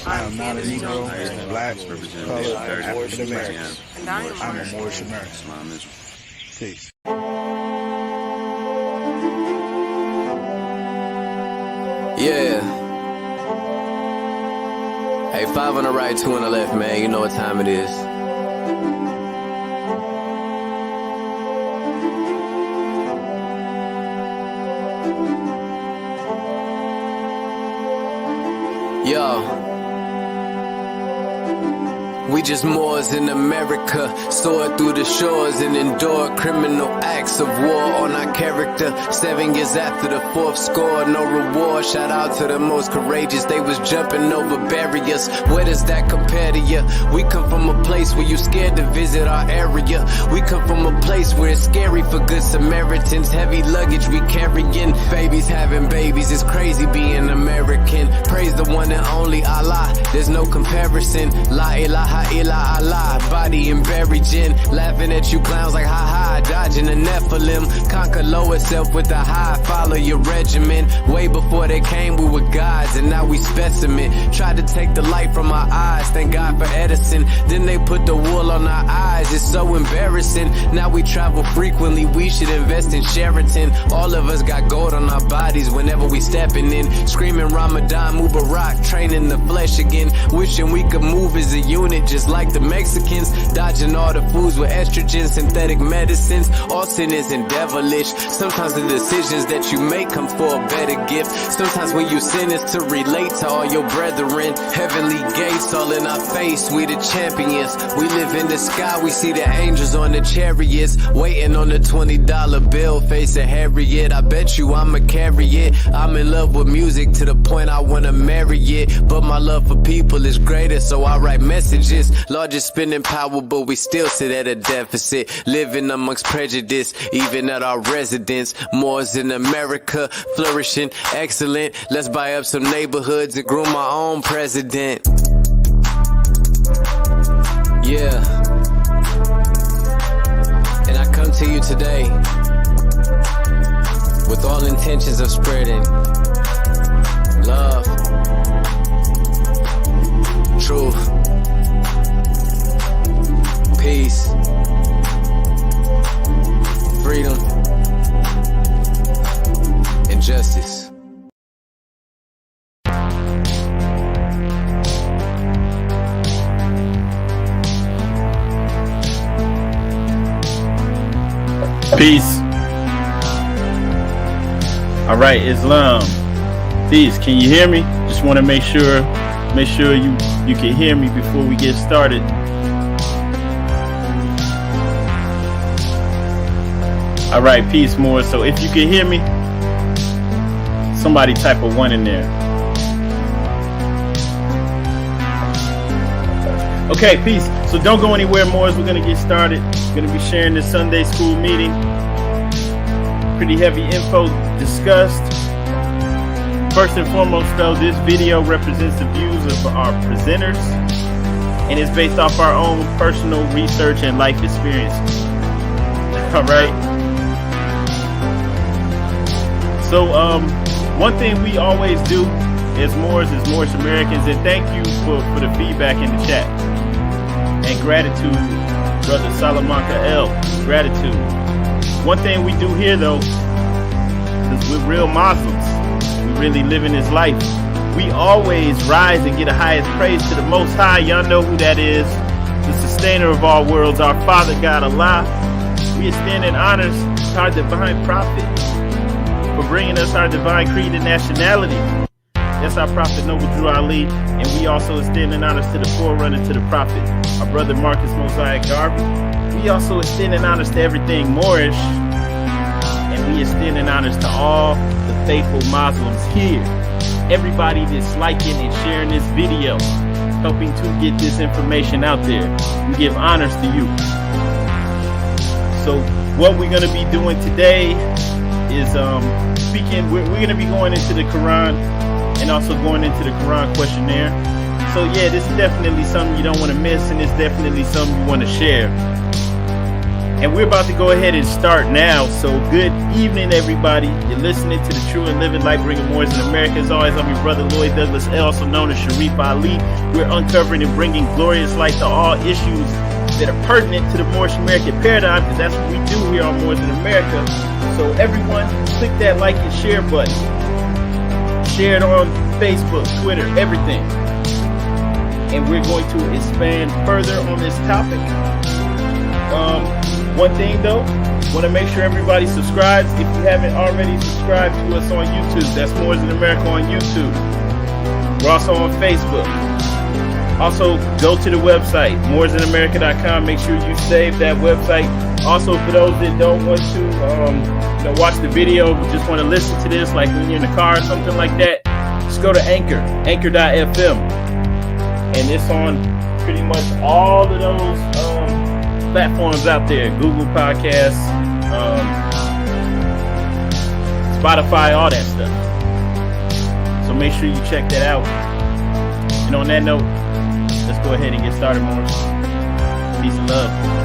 I am not a Negro, black, colored, African American. I'm a Moorish American. Peace. Yeah. Hey, 5 on the right, 2 on the left, man. You know what time it is. Yo. We just Moors in America, soared through the shores and endured criminal acts of war on our character. 7 years after the 4th score, no reward. Shout out to the most courageous, they was jumping over barriers. Where does that compare to you? We come from a place where you scared to visit our area. We come from a place where it's scary for good Samaritans. Heavy luggage we carrying, babies having babies. It's crazy being American. Praise the one and only Allah, there's no comparison. La ilaha illa Allah, body and buried in. Laughing at you clowns like ha ha, dodging the Nephilim. Conquer lower self with the high, follow your regimen. Way before they came we were gods and now we specimen. Tried to take the light from our eyes, thank God for Edison. Then they put the wool on our eyes, it's so embarrassing. Now we travel frequently, we should invest in Sheraton. All of us got gold on our bodies whenever we stepping in. Screaming Ramadan, Mubarak, training the flesh again. Wishing we could move as a unit just like the Mexicans, dodging all the foods with estrogen, synthetic medicines. All sin isn't devilish. Sometimes the decisions that you make come for a better gift. Sometimes when you sin is to relate to all your brethren. Heavenly gates all in our face, we the champions. We live in the sky, we see the angels on the chariots, waiting on the $20 bill, facing Harriet. I bet you I'ma carry it. I'm in love with music to the point I wanna marry it. But my love for people is greater, so I write messages. Largest spending power, but we still sit at a deficit. Living amongst prejudice, even at our residence. Moors in America, flourishing, excellent. Let's buy up some neighborhoods and groom our own president. Yeah. And I come to you today with all intentions of spreading love, truth, peace, freedom, and justice. Peace. All right, Islam. Peace. Can you hear me? Just want to make sure you can hear me before we get started. All right, peace, more. So if you can hear me, somebody type a 1 in there. Okay, peace. So don't go anywhere, more. We're going to get started. We're going to be sharing this Sunday school meeting. Pretty heavy info discussed. First and foremost, though, this video represents the views of our presenters and is based off our own personal research and life experiences. All right. So, one thing we always do as Moors, as Moorish Americans, and thank you for the feedback in the chat. And gratitude, Brother Salamanca L. Gratitude. One thing we do here, though, is we're real Muslims. We really living this life. We always rise and get the highest praise to the Most High. Y'all know who that is. The sustainer of all worlds, our Father God Allah. We extend in honors to our divine prophet for bringing us our divine creed and nationality. That's our prophet Noble Drew Ali, and we also extend in honors to the forerunner to the prophet, our brother Marcus Mosiah Garvey. We also extend in honors to everything Moorish, and we extend in honors to all the faithful Muslims here. Everybody that's liking and sharing this video, helping to get this information out there. We give honors to you. So what we're going to be doing today is speaking. We're going to be going into the Quran and also going into the Koran Questionnaire. So yeah, this is definitely something you don't want to miss, and it's definitely something you want to share. And we're about to go ahead and start now. So good evening, everybody. You're listening to the True and Living Light Bringer Moors in America. As always, I'm your brother Lloyd Douglas, also known as Sharif Ali. We're uncovering and bringing glorious light to all issues that are pertinent to the Moorish American paradigm, because that's what we do here on Moors in America. So everyone, click that like and share button. Share it on Facebook, Twitter, everything. And we're going to expand further on this topic. One thing though, want to make sure everybody subscribes. If you haven't already subscribed to us on YouTube, that's Moors in America on YouTube. We're also on Facebook. Also, go to the website, moorsinamerica.com. Make sure you save that website. Also, for those that don't want to watch the video, but just want to listen to this, like when you're in the car or something like that, just go to anchor.fm. And it's on pretty much all of those platforms out there. Google Podcasts, Spotify, all that stuff. So make sure you check that out. And on that note, let's go ahead and get started, Morris. Peace and love.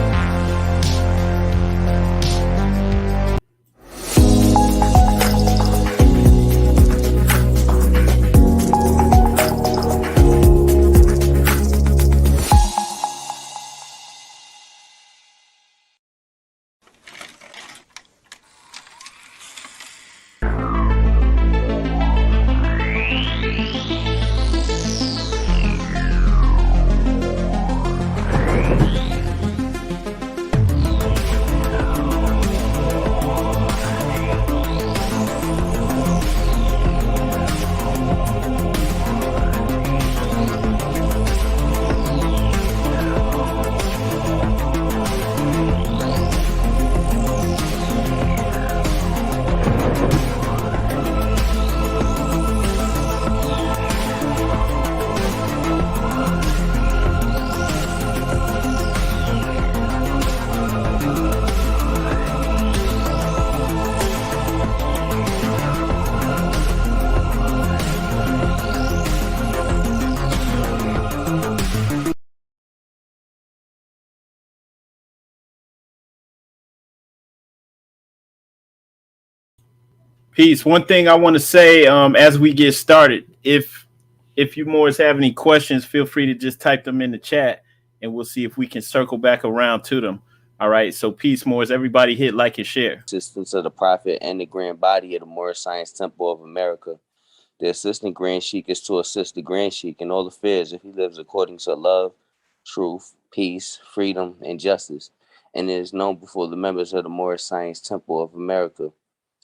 Peace. One thing I want to say as we get started, if you Moors have any questions, feel free to just type them in the chat and we'll see if we can circle back around to them. All right. So peace, Moors. Everybody hit like and share. Assistants of the Prophet and the Grand Body of the Moorish Science Temple of America. The Assistant Grand Sheikh is to assist the Grand Sheikh in all affairs if he lives according to love, truth, peace, freedom, and justice, and it is known before the members of the Moorish Science Temple of America.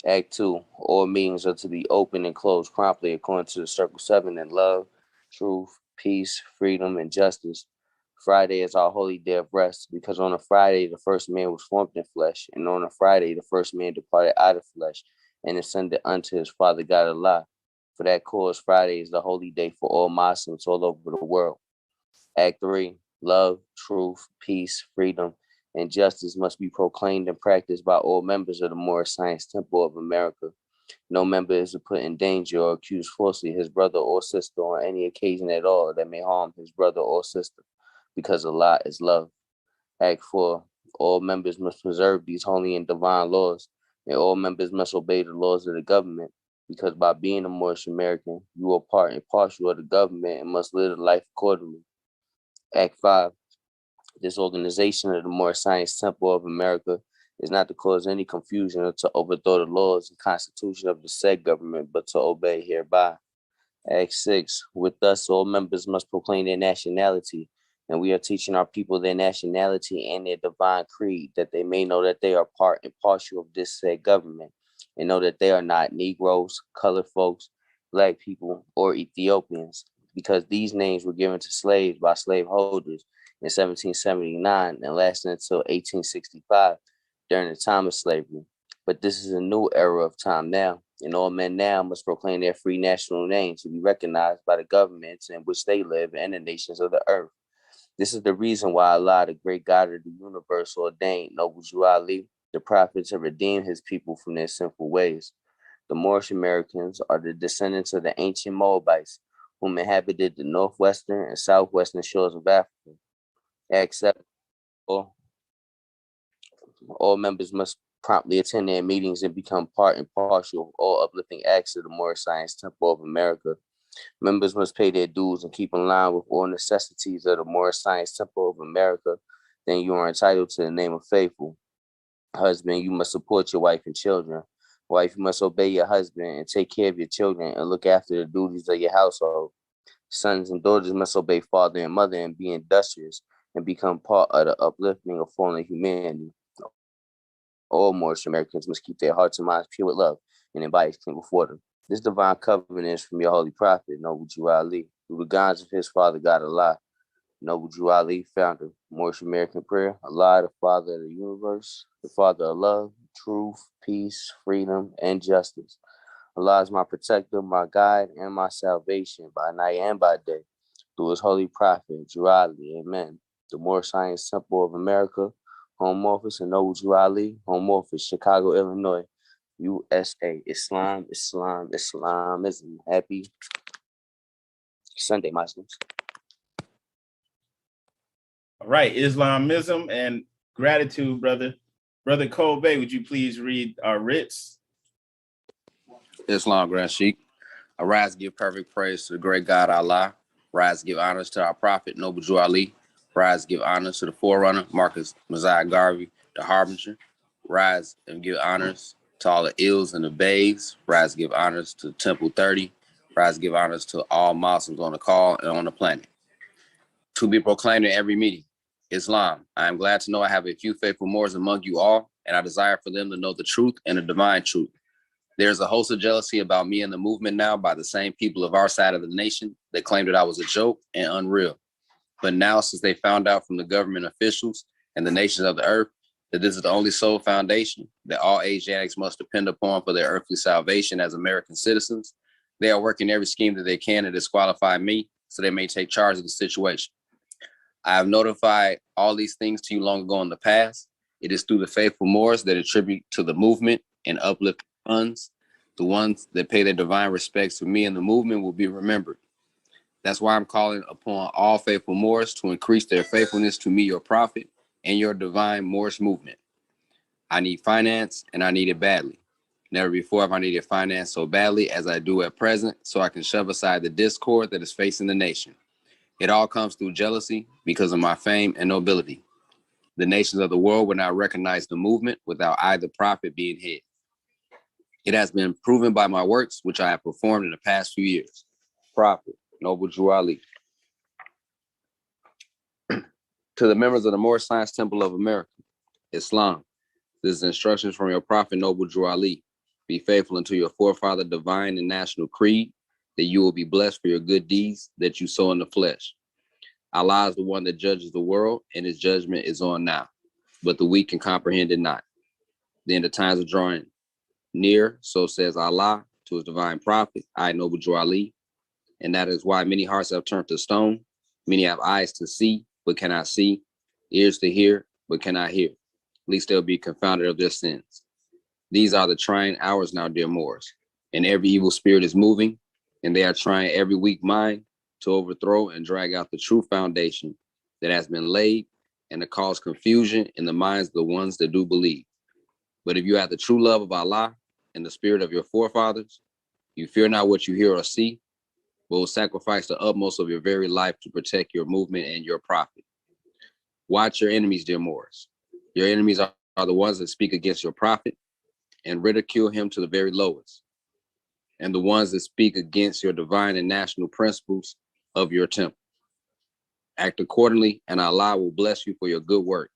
Act 2. All meetings are to be open and closed promptly according to the Circle 7 in love, truth, peace, freedom, and justice. Friday is our holy day of rest, because on a Friday the first man was formed in flesh, and on a Friday the first man departed out of flesh and ascended unto his Father God Allah. For that cause, Friday is the holy day for all Muslims all over the world. Act 3. Love, truth, peace, freedom, and justice must be proclaimed and practiced by all members of the Moorish Science Temple of America. No member is to put in danger or accuse falsely his brother or sister on any occasion at all that may harm his brother or sister, because Allah is love. Act 4. All members must preserve these holy and divine laws, and all members must obey the laws of the government, because by being a Moorish American, you are part and parcel of the government and must live a life accordingly. Act 5. This organization of the Moorish Science Temple of America is not to cause any confusion or to overthrow the laws and constitution of the said government, but to obey hereby. Act 6. With us, all members must proclaim their nationality, and we are teaching our people their nationality and their divine creed, that they may know that they are part and parcel of this said government, and know that they are not Negroes, colored folks, Black people, or Ethiopians, because these names were given to slaves by slaveholders in 1779 and lasted until 1865 during the time of slavery. But this is a new era of time now, and all men now must proclaim their free national name to be recognized by the governments in which they live and the nations of the earth. This is the reason why Allah, the great God of the universe, ordained Noble Jew Ali, the prophet, to redeem his people from their sinful ways. The Moorish Americans are the descendants of the ancient Moabites, whom inhabited the northwestern and southwestern shores of Africa. Act 7. All members must promptly attend their meetings and become part and parcel of all uplifting acts of the Moorish Science Temple of America. Members must pay their dues and keep in line with all necessities of the Moorish Science Temple of America. Then you are entitled to the name of faithful. Husband, you must support your wife and children. Wife, you must obey your husband and take care of your children and look after the duties of your household. Sons and daughters must obey father and mother and be industrious and become part of the uplifting of fallen humanity. All Moorish Americans must keep their hearts and minds pure with love and their bodies clean before them. This divine covenant is from your holy prophet, Noble Jew Ali, through the guidance of his father, God Allah. Noble Jew Ali, founder, Moorish American prayer. Allah, the Father of the universe, the Father of love, truth, peace, freedom, and justice. Allah is my protector, my guide, and my salvation by night and by day. Through his holy prophet, Jew Ali, amen. The Moorish Science Temple of America, Home Office, and Noble Jew Ali, Home Office, Chicago, Illinois, USA. Islam, Islam, Islamism. Happy Sunday, Muslims. All right, Islamism and gratitude, brother. Brother Kobe, would you please read our writs? Islam, Grand Sheikh. Arise, give perfect praise to the great God Allah. Rise, give honors to our prophet, Noble Jew Ali. Rise, give honors to the forerunner, Marcus Messiah Garvey, the harbinger. Rise and give honors to all the ills and the babes. Rise, give honors to Temple 30. Rise, give honors to all Muslims on the call and on the planet. To be proclaimed in every meeting. Islam. I am glad to know I have a few faithful Moors among you all, and I desire for them to know the truth and the divine truth. There is a host of jealousy about me and the movement now by the same people of our side of the nation that claimed that I was a joke and unreal. But now, since they found out from the government officials and the nations of the earth that this is the only sole foundation that all Asiatics must depend upon for their earthly salvation as American citizens, they are working every scheme that they can to disqualify me so they may take charge of the situation. I have notified all these things to you long ago in the past. It is through the faithful Moors that attribute to the movement and uplift funds. The ones that pay their divine respects to me and the movement will be remembered. That's why I'm calling upon all faithful Moors to increase their faithfulness to me, your prophet, and your divine Moorish movement. I need finance, and I need it badly. Never before have I needed finance so badly as I do at present, so I can shove aside the discord that is facing the nation. It all comes through jealousy because of my fame and nobility. The nations of the world will not recognize the movement without I, the prophet, being head. It has been proven by my works, which I have performed in the past few years. Prophet, Noble Jew Ali. To the members of the Moorish Science Temple of America, Islam. This is instructions from your prophet, Noble Jew Ali. Be faithful unto your forefather, divine and national creed, that you will be blessed for your good deeds that you sow in the flesh. Allah is the one that judges the world, and his judgment is on now, but the weak can comprehend it not. Then the times are drawing near, so says Allah to his divine prophet, I, Noble Jew Ali, and that is why many hearts have turned to stone. Many have eyes to see, but cannot see, ears to hear, but cannot hear, lest they'll be confounded of their sins. These are the trying hours now, dear Moors, and every evil spirit is moving, and they are trying every weak mind to overthrow and drag out the true foundation that has been laid and to cause confusion in the minds of the ones that do believe. But if you have the true love of Allah and the spirit of your forefathers, you fear not what you hear or see, but will sacrifice the utmost of your very life to protect your movement and your prophet. Watch your enemies, dear Moors. Your enemies are the ones that speak against your prophet and ridicule him to the very lowest, and the ones that speak against your divine and national principles of your temple. Act accordingly, and Allah will bless you for your good work.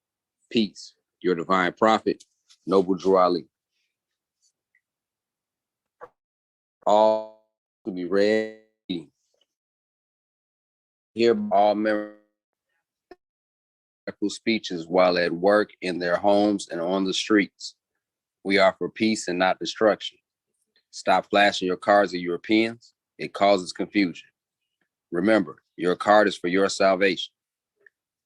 Peace. Your divine prophet, Noble Jew Ali. All to be read. Hear all members speeches while at work, in their homes, and on the streets. We are for peace and not destruction. Stop flashing your cards at Europeans. It causes confusion. Remember, your card is for your salvation.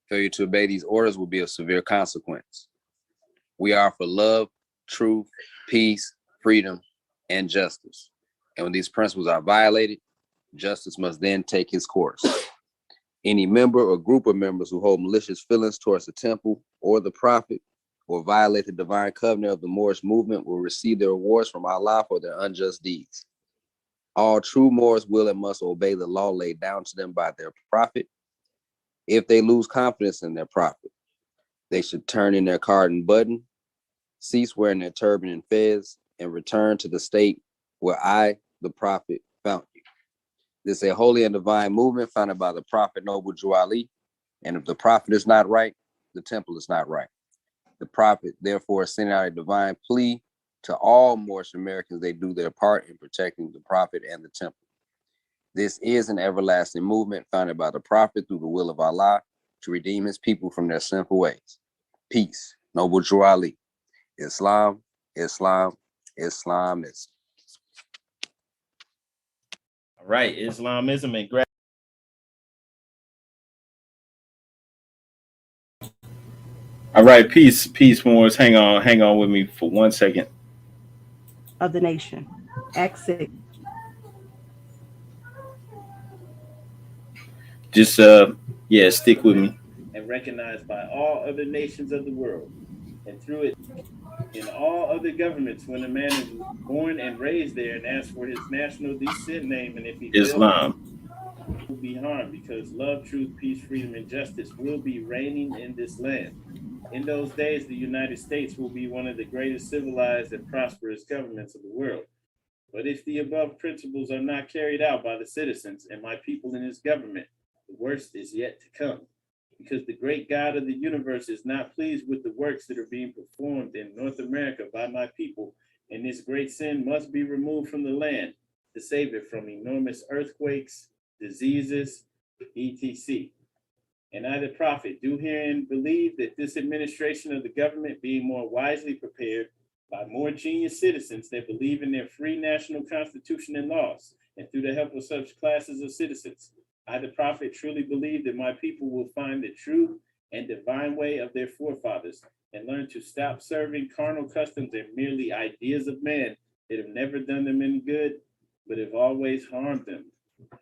Failure to obey these orders will be of severe consequence. We are for love, truth, peace, freedom, and justice. And when these principles are violated, justice must then take its course. Any member or group of members who hold malicious feelings towards the temple or the prophet or violate the divine covenant of the Moorish movement will receive their rewards from Allah for their unjust deeds. All true Moors will and must obey the law laid down to them by their prophet. If they lose confidence in their prophet, they should turn in their card and button, cease wearing their turban and fez, and return to the state where I, the prophet, found you. This is a holy and divine movement founded by the prophet Noble Jew Ali, and if the prophet is not right, the temple is not right. The prophet, therefore, is sending out a divine plea to all Moorish Americans they do their part in protecting the prophet and the temple. This is an everlasting movement founded by the prophet through the will of Allah to redeem his people from their sinful ways. Peace. Noble Jew Ali. Islam, Islam, Islam is. All right, Islamism and All right, peace, Moors. Hang on with me for 1 second. Of the nation. Acts 6. Just stick with me. And recognized by all other nations of the world, and through it in all other governments, when a man is born and raised there and asks for his national descent name, and if he Islam will be harmed, because love, truth, peace, freedom, and justice will be reigning in this land. In those days, the United States will be one of the greatest civilized and prosperous governments of the world. But if the above principles are not carried out by the citizens and my people in this government, the worst is yet to come, because the great God of the universe is not pleased with the works that are being performed in North America by my people, and this great sin must be removed from the land to save it from enormous earthquakes, diseases, etc. And I, the prophet, do herein believe that this administration of the government, being more wisely prepared by more genius citizens that believe in their free national constitution and laws, and through the help of such classes of citizens, I, the prophet, truly believe that my people will find the true and divine way of their forefathers and learn to stop serving carnal customs and merely ideas of man that have never done them any good, but have always harmed them.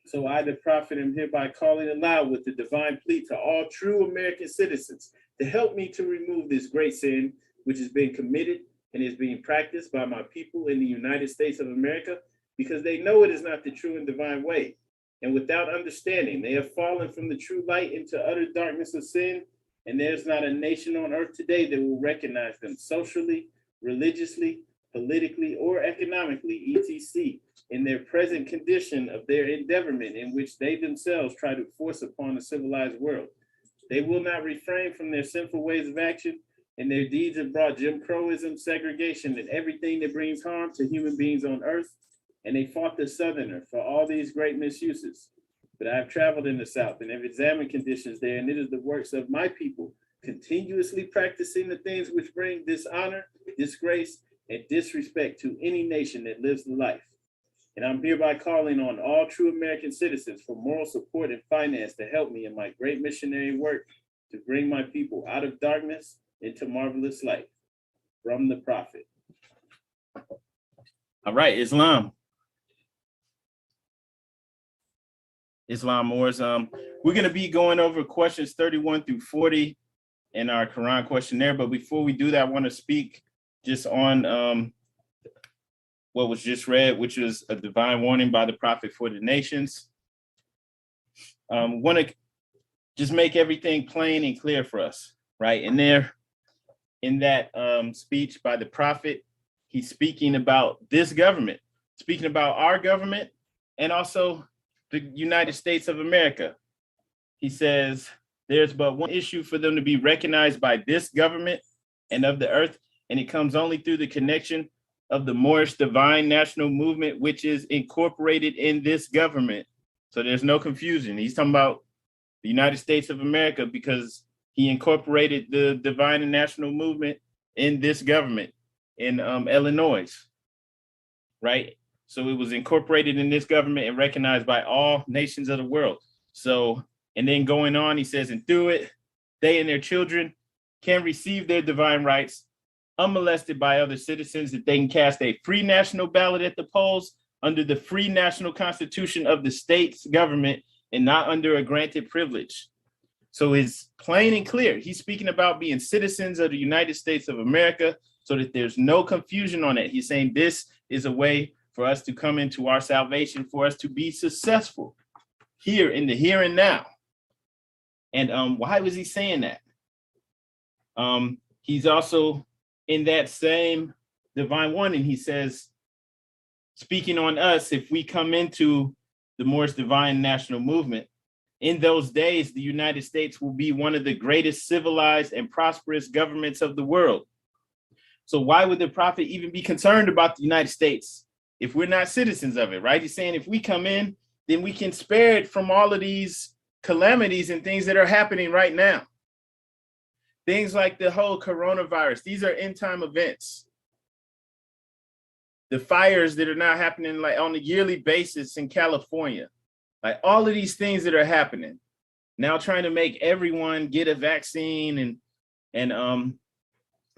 So I, the prophet, am hereby calling aloud with the divine plea to all true American citizens to help me to remove this great sin, which has been committed and is being practiced by my people in the United States of America, because they know it is not the true and divine way. And without understanding, they have fallen from the true light into utter darkness of sin, and there's not a nation on earth today that will recognize them socially, religiously, politically, or economically, etc., in their present condition of their endeavorment in which they themselves try to force upon a civilized world. They will not refrain from their sinful ways of action, and their deeds have brought Jim Crowism, segregation, and everything that brings harm to human beings on earth. And they fought the Southerner for all these great misuses. But I have traveled in the South and have examined conditions there, and it is the works of my people continuously practicing the things which bring dishonor, disgrace, and disrespect to any nation that lives the life. And I'm hereby calling on all true American citizens for moral support and finance to help me in my great missionary work to bring my people out of darkness into marvelous light. From the prophet. All right, Islam, Moors. We're going to be going over questions 31 through 40 in our Koran Questionnaire. But before we do that, I want to speak just on what was just read, which was a divine warning by the prophet for the nations. Want to just make everything plain and clear for us, right? And there, in that speech by the prophet, he's speaking about this government, speaking about our government, and also the United States of America. He says, there's but one issue for them to be recognized by this government and of the earth, and it comes only through the connection of the Moorish divine national movement, which is incorporated in this government. So there's no confusion. He's talking about the United States of America because he incorporated the divine and national movement in this government in Illinois, right? So it was incorporated in this government and recognized by all nations of the world. So, and then going on, he says, and through it, they and their children can receive their divine rights unmolested by other citizens, that they can cast a free national ballot at the polls under the free national constitution of the state's government and not under a granted privilege. So it's plain and clear. He's speaking about being citizens of the United States of America so that there's no confusion on it. He's saying this is a way for us to come into our salvation, for us to be successful here in the here and now. And why was he saying that? He's also in that same divine one, and he says, speaking on us, if we come into the Moorish divine national movement, in those days, the United States will be one of the greatest civilized and prosperous governments of the world. So why would the prophet even be concerned about the United States if we're not citizens of it, right? He's saying if we come in, then we can spare it from all of these calamities and things that are happening right now. Things like the whole coronavirus. These are end time events. The fires that are now happening like on a yearly basis in California. Like all of these things that are happening now, trying to make everyone get a vaccine and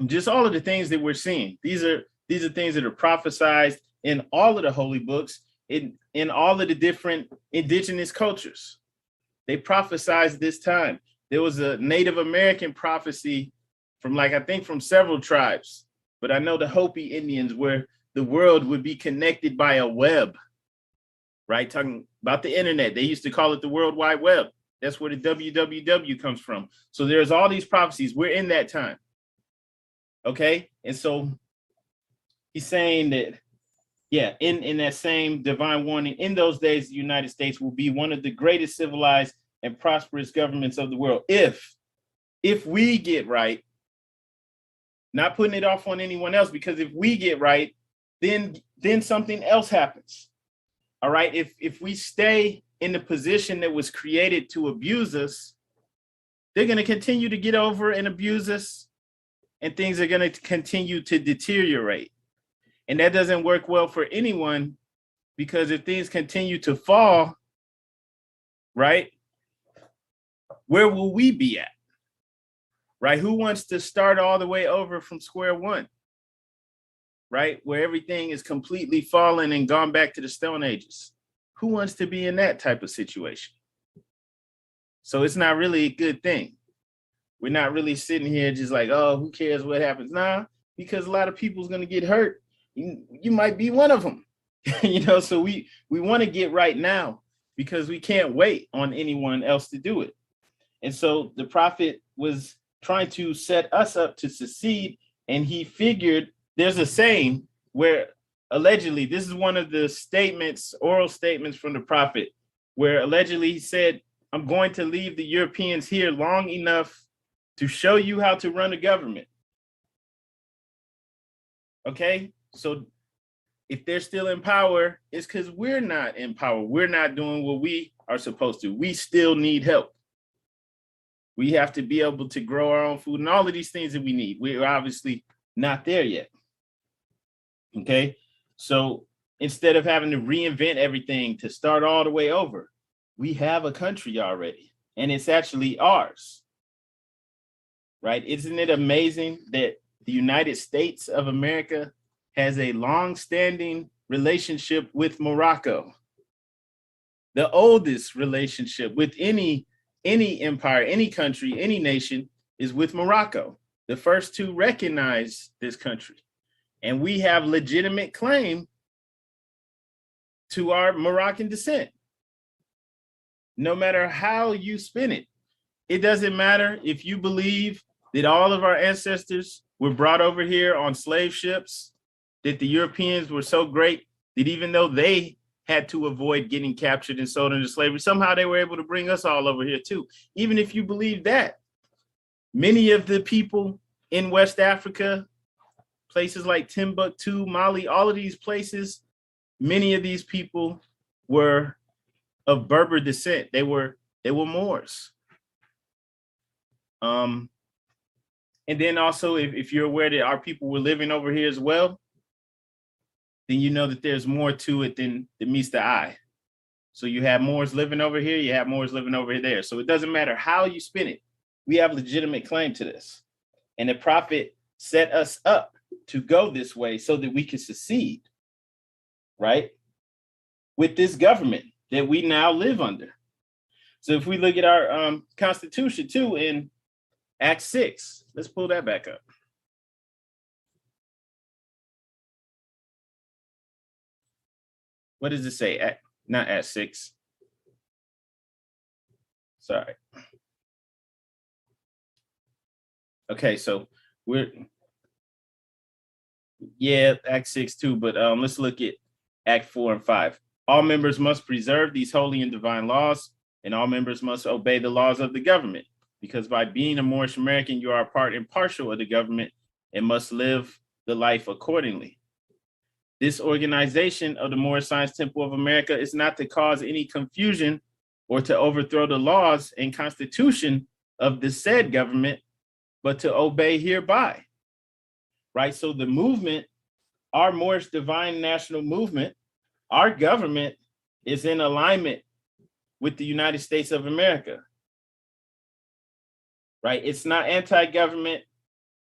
just all of the things that we're seeing. These are things that are prophesied in all of the holy books, in all of the different indigenous cultures. They prophesied this time. There was a Native American prophecy from I think from several tribes, but I know the Hopi Indians, where the world would be connected by a web. Right, talking about the internet. They used to call it the World Wide Web. That's where the WWW comes from. So there's all these prophecies. We're in that time. Okay, and so he's saying that, yeah, in that same divine warning, in those days, the United States will be one of the greatest civilized and prosperous governments of the world. If we get right, not putting it off on anyone else, because if we get right, then something else happens. All right, if we stay in the position that was created to abuse us, they're going to continue to get over and abuse us, and things are going to continue to deteriorate. And that doesn't work well for anyone, because if things continue to fall, right, where will we be at? Right? Who wants to start all the way over from square one? Right? Where everything is completely fallen and gone back to the Stone Ages. Who wants to be in that type of situation? So it's not really a good thing. We're not really sitting here just like, oh, who cares what happens? Nah, because a lot of people's going to get hurt. You might be one of them. So we want to get right now, because we can't wait on anyone else to do it. And so the prophet was trying to set us up to succeed, and he figured, there's a saying where allegedly, this is one of the statements, oral statements from the prophet, where allegedly he said, I'm going to leave the Europeans here long enough to show you how to run a government. Okay, so if they're still in power, it's because we're not in power. We're not doing what we are supposed to. We still need help. We have to be able to grow our own food and all of these things that we need. We're obviously not there yet. Okay, so instead of having to reinvent everything to start all the way over, we have a country already, and it's actually ours. Right? Isn't it amazing that the United States of America has a long-standing relationship with Morocco? The oldest relationship with any empire, any country, any nation is with Morocco. The first to recognize this country. And we have legitimate claim to our Moroccan descent. No matter how you spin it, it doesn't matter if you believe that all of our ancestors were brought over here on slave ships, that the Europeans were so great that even though they had to avoid getting captured and sold into slavery, somehow they were able to bring us all over here too. Even if you believe that, many of the people in West Africa, places like Timbuktu, Mali, all of these places, many of these people were of Berber descent. They were Moors. And then also, if you're aware that our people were living over here as well, then you know that there's more to it than meets the eye. So you have Moors living over here, you have Moors living over there. So it doesn't matter how you spin it. We have legitimate claim to this. And the prophet set us up to go this way so that we can succeed, right? With this government that we now live under. So if we look at our Constitution too in Act 6, let's pull that back up. What does it say? Not Act 6. Sorry. Okay, so Act 6 too, but let's look at Act 4 and 5. All members must preserve these holy and divine laws, and all members must obey the laws of the government, because by being a Moorish American, you are a part and partial of the government and must live the life accordingly. This organization of the Moorish Science Temple of America is not to cause any confusion or to overthrow the laws and constitution of the said government, but to obey hereby. Right? So the movement, our Moorish Divine National Movement, our government is in alignment with the United States of America. Right? It's not anti-government.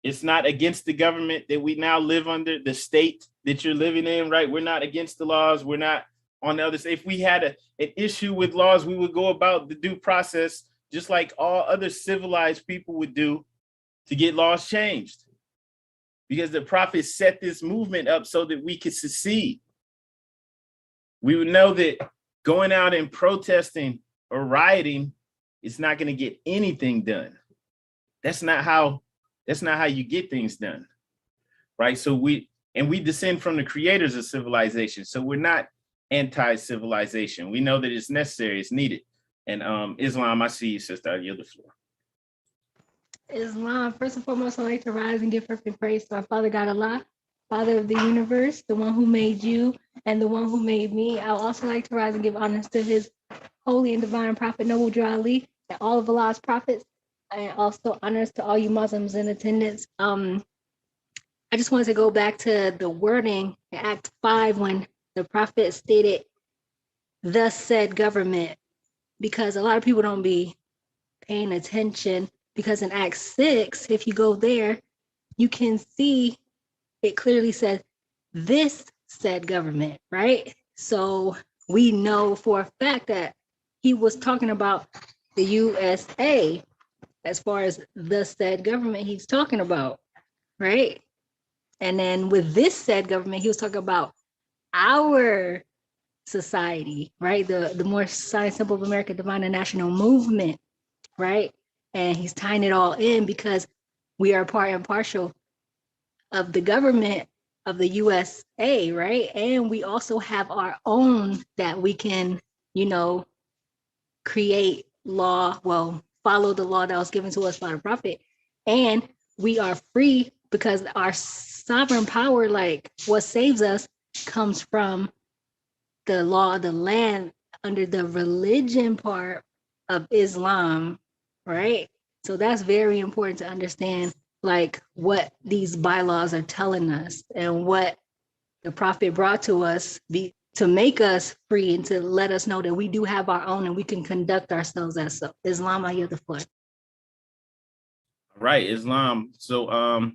It's not against the government that we now live under, the state that you're living in, right? We're not against the laws. We're not on the other side. If we had an issue with laws, we would go about the due process just like all other civilized people would do to get laws changed. Because the prophets set this movement up so that we could succeed. We would know that going out and protesting or rioting is not going to get anything done. That's not how you get things done, right? So we descend from the creators of civilization. So we're not anti-civilization. We know that it's necessary, it's needed. And Islam, I see you, sister. I yield the floor. Islam, first and foremost, I'd like to rise and give perfect praise to our Father God Allah, Father of the universe, the one who made you and the one who made me. I would also like to rise and give honors to his holy and divine prophet, Noble Drew Ali, and all of Allah's prophets, and also honors to all you Muslims in attendance. I just wanted to go back to the wording in Act 5 when the prophet stated, "Thus said government," because a lot of people don't be paying attention, because in Act 6, if you go there, you can see it clearly says, "This said government," right? So we know for a fact that he was talking about the USA as far as the said government he's talking about, right? And then with this said government, he was talking about our society, right? The Moorish Science Temple of America Divine and National Movement, right? And he's tying it all in because we are part and partial of the government of the USA, right? And we also have our own that we can, create law, follow the law that was given to us by the prophet. And we are free because our sovereign power, like what saves us, comes from the law of the land under the religion part of Islam, right? So that's very important to understand, like what these bylaws are telling us and what the prophet brought to us to make us free and to let us know that we do have our own and we can conduct ourselves as so. Islam, I yield the floor. Right, Islam. So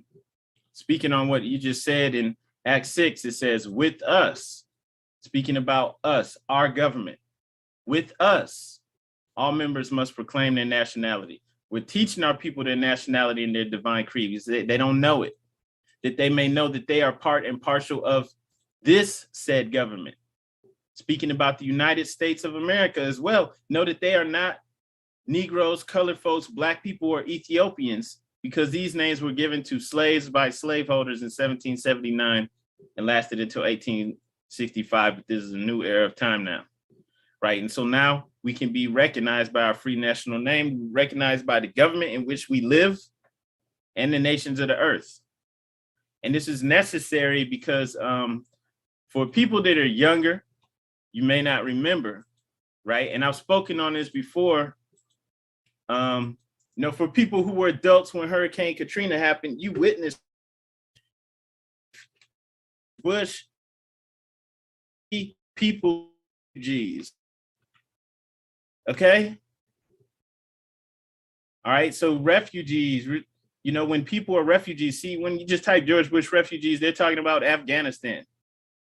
speaking on what you just said in Act 6, it says, with us, speaking about us, our government, with us, all members must proclaim their nationality. We're teaching our people their nationality and their divine creed because they don't know it, that they may know that they are part and partial of this said government. Speaking about the United States of America as well, know that they are not Negroes, colored folks, Black people, or Ethiopians, because these names were given to slaves by slaveholders in 1779 and lasted until 1865. But this is a new era of time now, right? And so now we can be recognized by our free national name, recognized by the government in which we live and the nations of the earth. And this is necessary because for people that are younger, you may not remember, right? And I've spoken on this before. For people who were adults when Hurricane Katrina happened, you witnessed Bush people, G's. Okay. All right. So refugees, when people are refugees, see, when you just type George Bush refugees, they're talking about Afghanistan.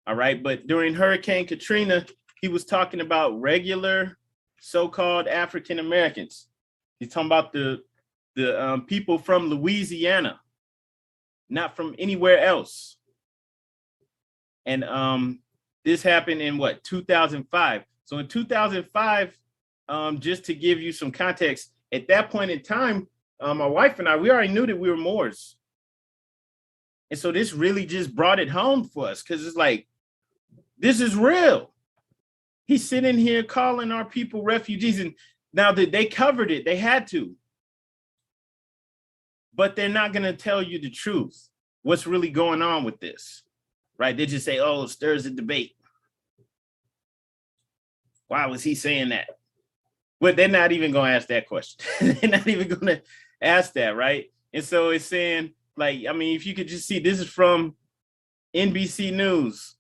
All right. But during Hurricane Katrina, he was talking about regular so-called African Americans. He's talking about the people from Louisiana, not from anywhere else. And this happened in what, 2005. So in 2005, just to give you some context, at that point in time, my wife and I, we already knew that we were Moors. And so this really just brought it home for us, because it's like, this is real. He's sitting here calling our people refugees. And now that they covered it, they had to. But they're not going to tell you the truth. What's really going on with this, right? They just say, oh, it stirs a debate. Why was he saying that? But they're not even going to ask that question. They're not even going to ask that, right? And so it's saying, like, I mean, if you could just see, this is from NBC News,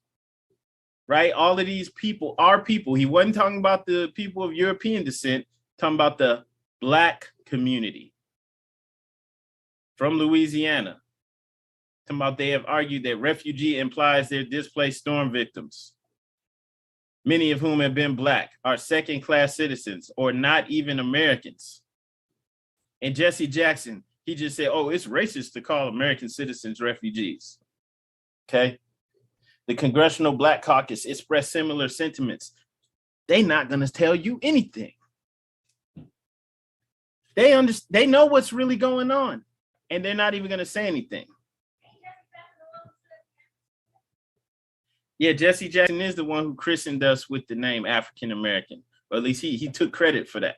right? All of these people are people. He wasn't talking about the people of European descent, talking about the Black community from Louisiana. Talking about they have argued that refugee implies they're displaced storm victims, many of whom have been Black, are second-class citizens, or not even Americans. And Jesse Jackson, he just said, oh, it's racist to call American citizens refugees. Okay. The Congressional Black Caucus expressed similar sentiments. They're not going to tell you anything. They know what's really going on, and they're not even going to say anything. Yeah, Jesse Jackson is the one who christened us with the name African American, or at least he took credit for that.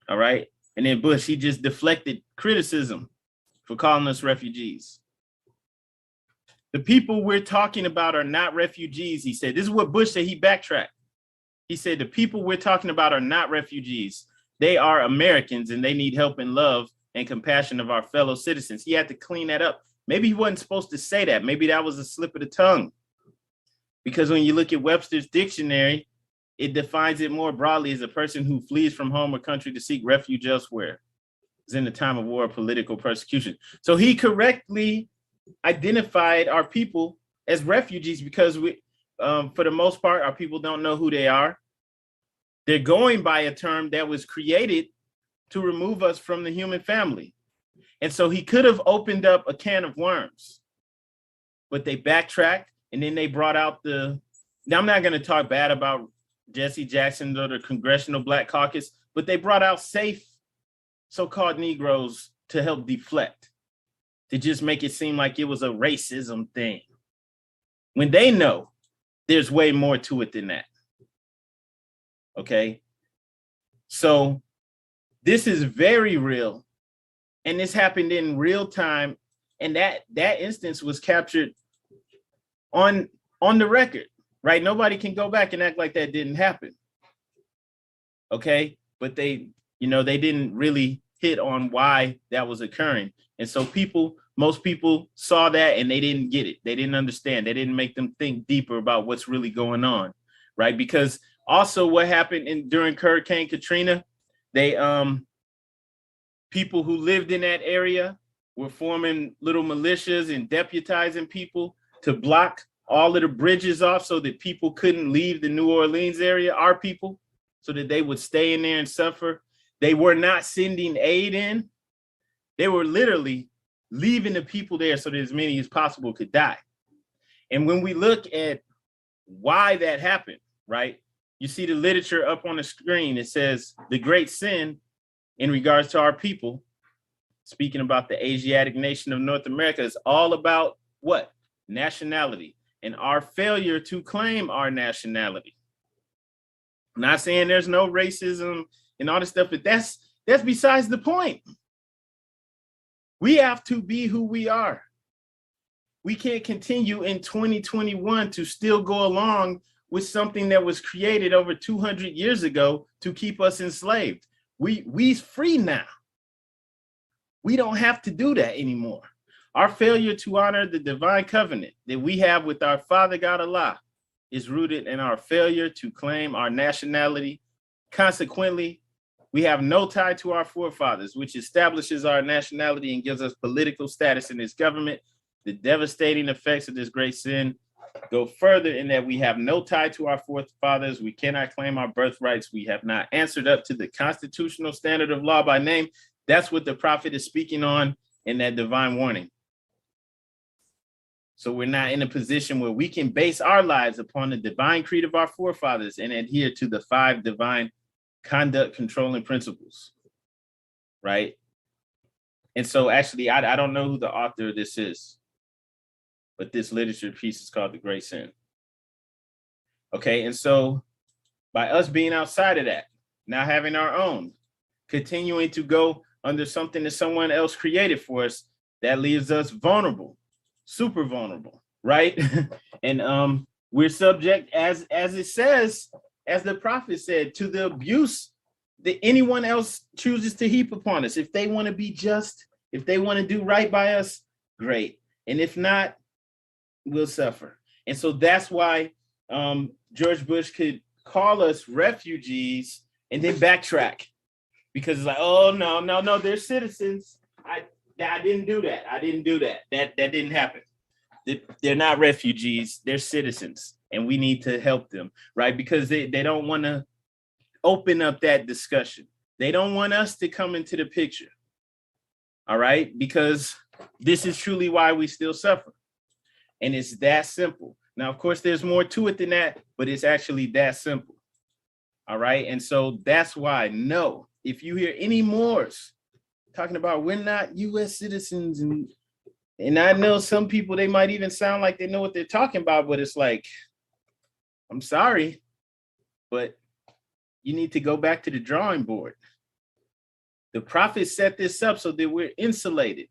All right. And then Bush, he just deflected criticism for calling us refugees. The people we're talking about are not refugees, he said. This is what Bush said. He backtracked. He said, the people we're talking about are not refugees. They are Americans, and they need help and love and compassion of our fellow citizens. He had to clean that up. Maybe he wasn't supposed to say that. Maybe that was a slip of the tongue. Because when you look at Webster's dictionary, it defines it more broadly as a person who flees from home or country to seek refuge elsewhere. It's in the time of war or political persecution. So he correctly identified our people as refugees, because we, for the most part, our people don't know who they are. They're going by a term that was created to remove us from the human family. And so he could have opened up a can of worms, but they backtracked, and then they brought out now I'm not going to talk bad about Jesse Jackson or the Congressional Black Caucus, but they brought out safe so-called Negroes to help deflect, to just make it seem like it was a racism thing, when they know there's way more to it than that. Okay. So this is very real, and this happened in real time. And that instance was captured on the record, right? Nobody can go back and act like that didn't happen. Okay. But they didn't really hit on why that was occurring. And so most people saw that and they didn't get it. They didn't understand. They didn't make them think deeper about what's really going on, right? Because also what happened during Hurricane Katrina, people who lived in that area were forming little militias and deputizing people to block all of the bridges off so that people couldn't leave the New Orleans area, our people, so that they would stay in there and suffer. They were not sending aid in. They were literally leaving the people there so that as many as possible could die. And when we look at why that happened, right? You see the literature up on the screen. It says the great sin in regards to our people, speaking about the Asiatic nation of North America, is all about what? Nationality, and our failure to claim our nationality. I'm not saying there's no racism and all this stuff, but that's besides the point. We have to be who we are. We can't continue in 2021 to still go along with something that was created over 200 years ago to keep us enslaved. We free now. We don't have to do that anymore. Our failure to honor the divine covenant that we have with our Father God Allah is rooted in our failure to claim our nationality. Consequently, we have no tie to our forefathers, which establishes our nationality and gives us political status in this government. The devastating effects of this great sin go further in that we have no tie to our forefathers. We cannot claim our birthrights. We have not answered up to the constitutional standard of law by name. That's what the prophet is speaking on in that divine warning. So we're not in a position where we can base our lives upon the divine creed of our forefathers and adhere to the 5 divine conduct controlling principles, right? And so actually, I don't know who the author of this is, but this literature piece is called The Great Sin. Okay, and so by us being outside of that, now having our own, continuing to go under something that someone else created for us, that leaves us vulnerable, super vulnerable, right? And we're subject, as it says, as the prophet said, to the abuse that anyone else chooses to heap upon us. If they want to be just, if they want to do right by us, great. And if not, we'll suffer. And so that's why George Bush could call us refugees and then backtrack, because it's like, oh, no, they're citizens. I didn't do that. I didn't do that. That didn't happen. They're not refugees. They're citizens, and we need to help them, right? Because they don't want to open up that discussion. They don't want us to come into the picture, all right? Because this is truly why we still suffer. And it's that simple. Now, of course, there's more to it than that, but it's actually that simple, all right? And so that's why, no, if you hear any Moors talking about we're not U.S. citizens, and I know some people, they might even sound like they know what they're talking about, but it's like, I'm sorry, but you need to go back to the drawing board. The prophet set this up so that we're insulated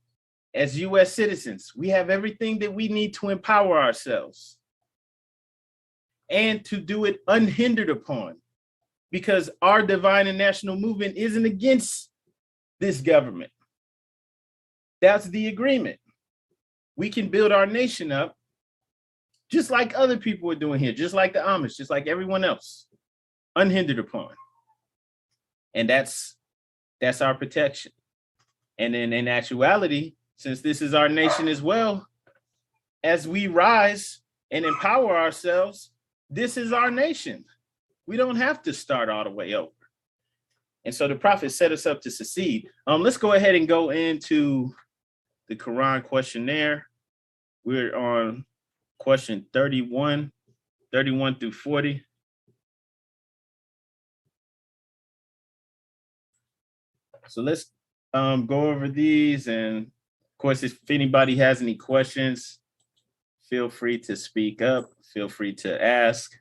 as U.S. citizens. We have everything that we need to empower ourselves and to do it unhindered upon, because our divine and national movement isn't against this government. That's the agreement. We can build our nation up just like other people are doing here, just like the Amish, just like everyone else, unhindered upon. And that's our protection. And then in actuality, since this is our nation as well, as we rise and empower ourselves, this is our nation. We don't have to start all the way over. And so the prophet set us up to succeed. Let's go ahead and go into the Koran Questionnaire. We're on question 31 through 40. So let's go over these. And of course, if anybody has any questions, feel free to speak up. Feel free to ask.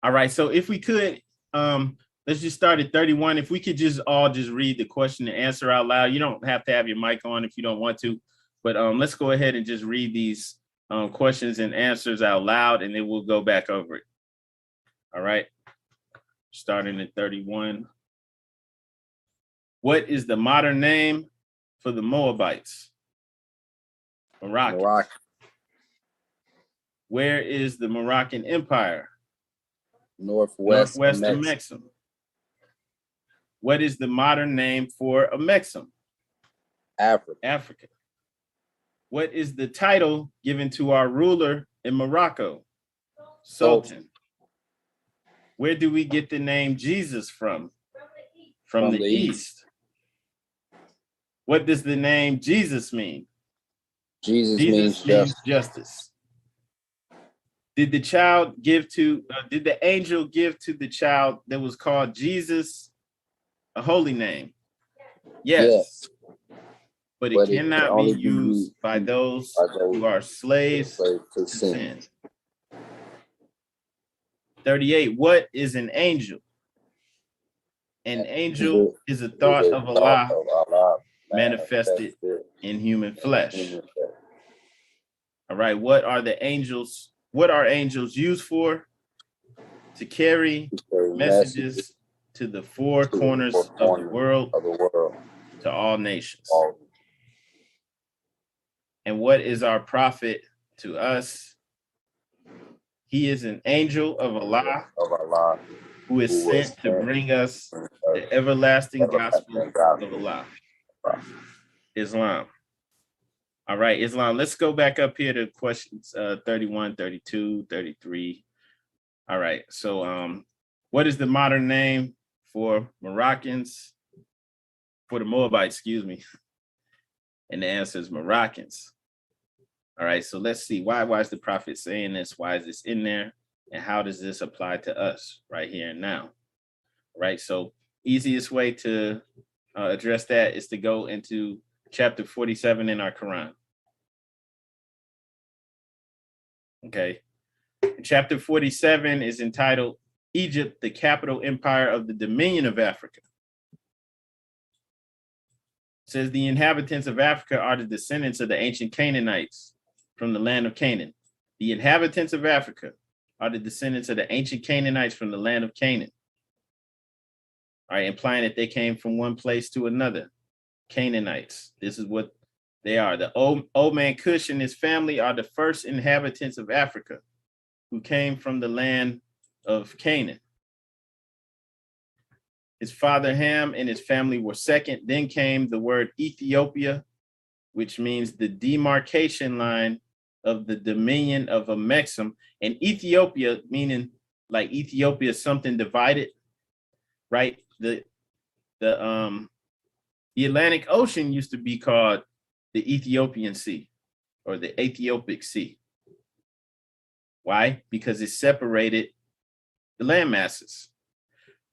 All right, so if we could, let's just start at 31. If we could just all just read the question and answer out loud. You don't have to have your mic on if you don't want to, but let's go ahead and just read these questions and answers out loud, and then we'll go back over it. All right, starting at 31. What is the modern name for the Moabites? Moroccan. Where is the Moroccan Empire? Northwest Amexem. What is the modern name for Amexem? Africa. What is the title given to our ruler in Morocco? Sultan. Where do we get the name Jesus from? From the East. What does the name Jesus mean? Jesus means justice. Did the angel give to the child that was called Jesus a holy name? Yes. But it cannot be used by those who are slaves to sin. 38. What is an angel? An angel is a thought of Allah manifested in human flesh. All right. What are angels used for? To carry messages, to the four corners of the world, to all nations. And what is our prophet to us? He is an angel of Allah who is sent to bring us the everlasting gospel of Allah. Islam. All right, Islam. Let's go back up here to questions 31, 32, 33. All right. So what is the modern name for Moroccans? For the Moabites, excuse me. And the answer is Moroccans. All right, so let's see. Why is the prophet saying this? Why is this in there? And how does this apply to us right here and now? Right, so easiest way to address that is to go into chapter 47 in our Quran. Okay, chapter 47 is entitled Egypt, the capital empire of the dominion of Africa. It says the inhabitants of Africa are the descendants of the ancient Canaanites from the land of Canaan. The inhabitants of Africa are the descendants of the ancient Canaanites from the land of Canaan. All right, implying that they came from one place to another. Canaanites. This is what they are. The old man Cush and his family are the first inhabitants of Africa who came from the land of Canaan. His father Ham and his family were second. Then came the word Ethiopia, which means the demarcation line of the dominion of Amexem. And Ethiopia, meaning like Ethiopia, something divided, right? The Atlantic Ocean used to be called the Ethiopian Sea or the Ethiopic Sea. Why? Because it separated the land masses.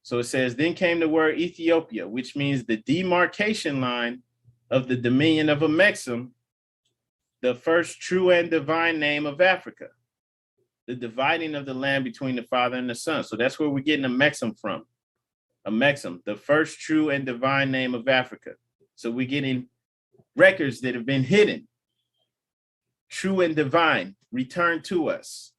So it says, then came the word Ethiopia, which means the demarcation line of the dominion of Amexem, the first true and divine name of Africa, the dividing of the land between the Father and the Son. So that's where we're getting Amexem from. Amexem, the first true and divine name of Africa. So we're getting records that have been hidden, true and divine, returned to us.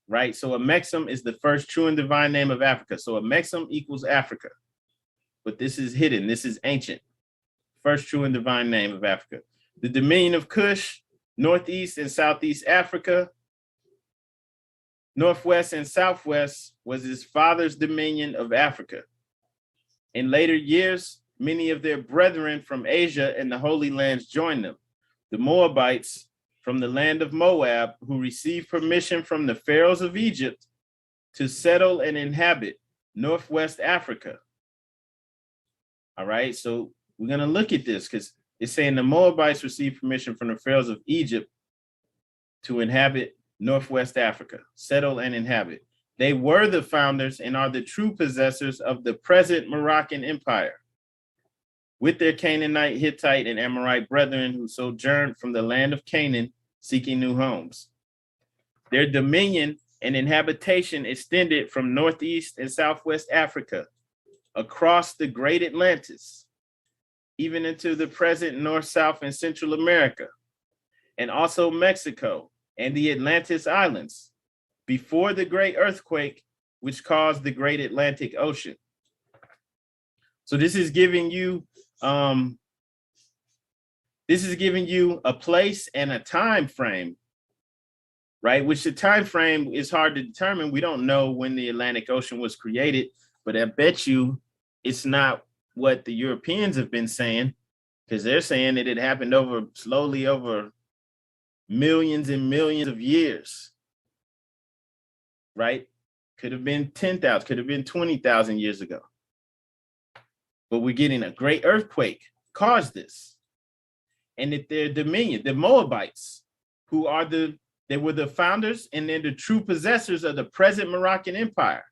Right? So Amexem is the first true and divine name of Africa. So Amexem equals Africa. But this is hidden. This is ancient. First true and divine name of Africa. The dominion of Cush, Northeast and Southeast Africa, Northwest and Southwest was his father's dominion of Africa. In later years, many of their brethren from Asia and the Holy Lands joined them. The Moabites from the land of Moab, who received permission from the pharaohs of Egypt to settle and inhabit Northwest Africa. All right, so we're going to look at this because it's saying the Moabites received permission from the pharaohs of Egypt to inhabit Northwest Africa, settle and inhabit. They were the founders and are the true possessors of the present Moroccan Empire, with their Canaanite, Hittite, and Amorite brethren who sojourned from the land of Canaan, seeking new homes. Their dominion and inhabitation extended from Northeast and Southwest Africa, across the Great Atlantis, even into the present North, South, and Central America, and also Mexico and the Atlantis Islands, before the great earthquake, which caused the Great Atlantic Ocean. So this is giving you a place and a time frame, right? Which the time frame is hard to determine. We don't know when the Atlantic Ocean was created, but I bet you it's not what the Europeans have been saying, because they're saying that it happened slowly over millions and millions of years, right? Could have been 10,000, could have been 20,000 years ago. But we're getting a great earthquake caused this. And that their dominion, the Moabites, they were the founders and they're the true possessors of the present Moroccan Empire.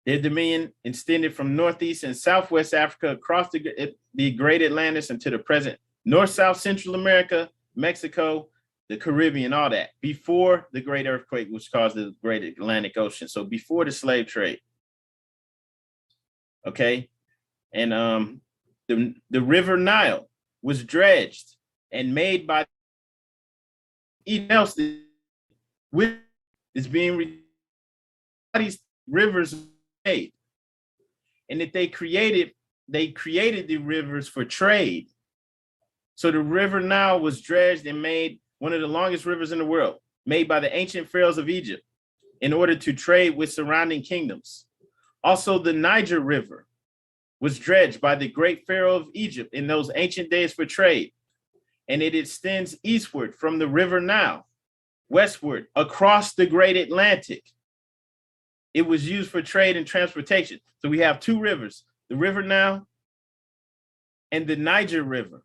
Their dominion extended from Northeast and Southwest Africa across the Great Atlantis into the present North, South, Central America, Mexico, the Caribbean, all that, before the great earthquake which caused the Great Atlantic Ocean. So before the slave trade. Okay. And the River Nile was dredged and made by each else is being these rivers made, and that they created the rivers for trade. So the river Nile was dredged and made one of the longest rivers in the world, made by the ancient pharaohs of Egypt in order to trade with surrounding kingdoms. Also, the Niger River was dredged by the great pharaoh of Egypt in those ancient days for trade, and it extends eastward from the river Nile, westward across the great Atlantic. It was used for trade and transportation. So we have two rivers, the river Nile and the Niger River.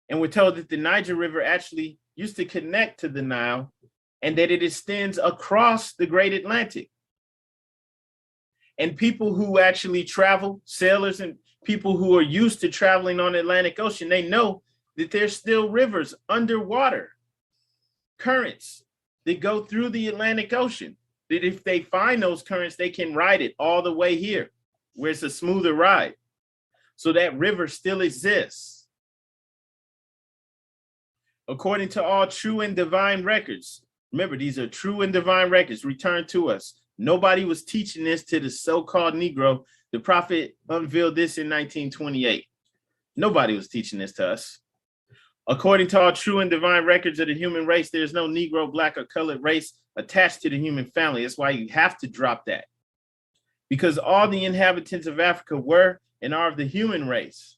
And we're told that the Niger River actually used to connect to the Nile and that it extends across the great Atlantic. And people who actually travel, sailors and people who are used to traveling on the Atlantic Ocean, they know that there's still rivers underwater, currents that go through the Atlantic Ocean, that if they find those currents, they can ride it all the way here, where it's a smoother ride. So that river still exists. According to all true and divine records, remember, these are true and divine records returned to us. Nobody was teaching this to the so-called Negro. The prophet unveiled this in 1928. Nobody was teaching this to us. According to all true and divine records of the human race, there's no Negro, black, or colored race attached to the human family. That's why you have to drop that. Because all the inhabitants of Africa were and are of the human race,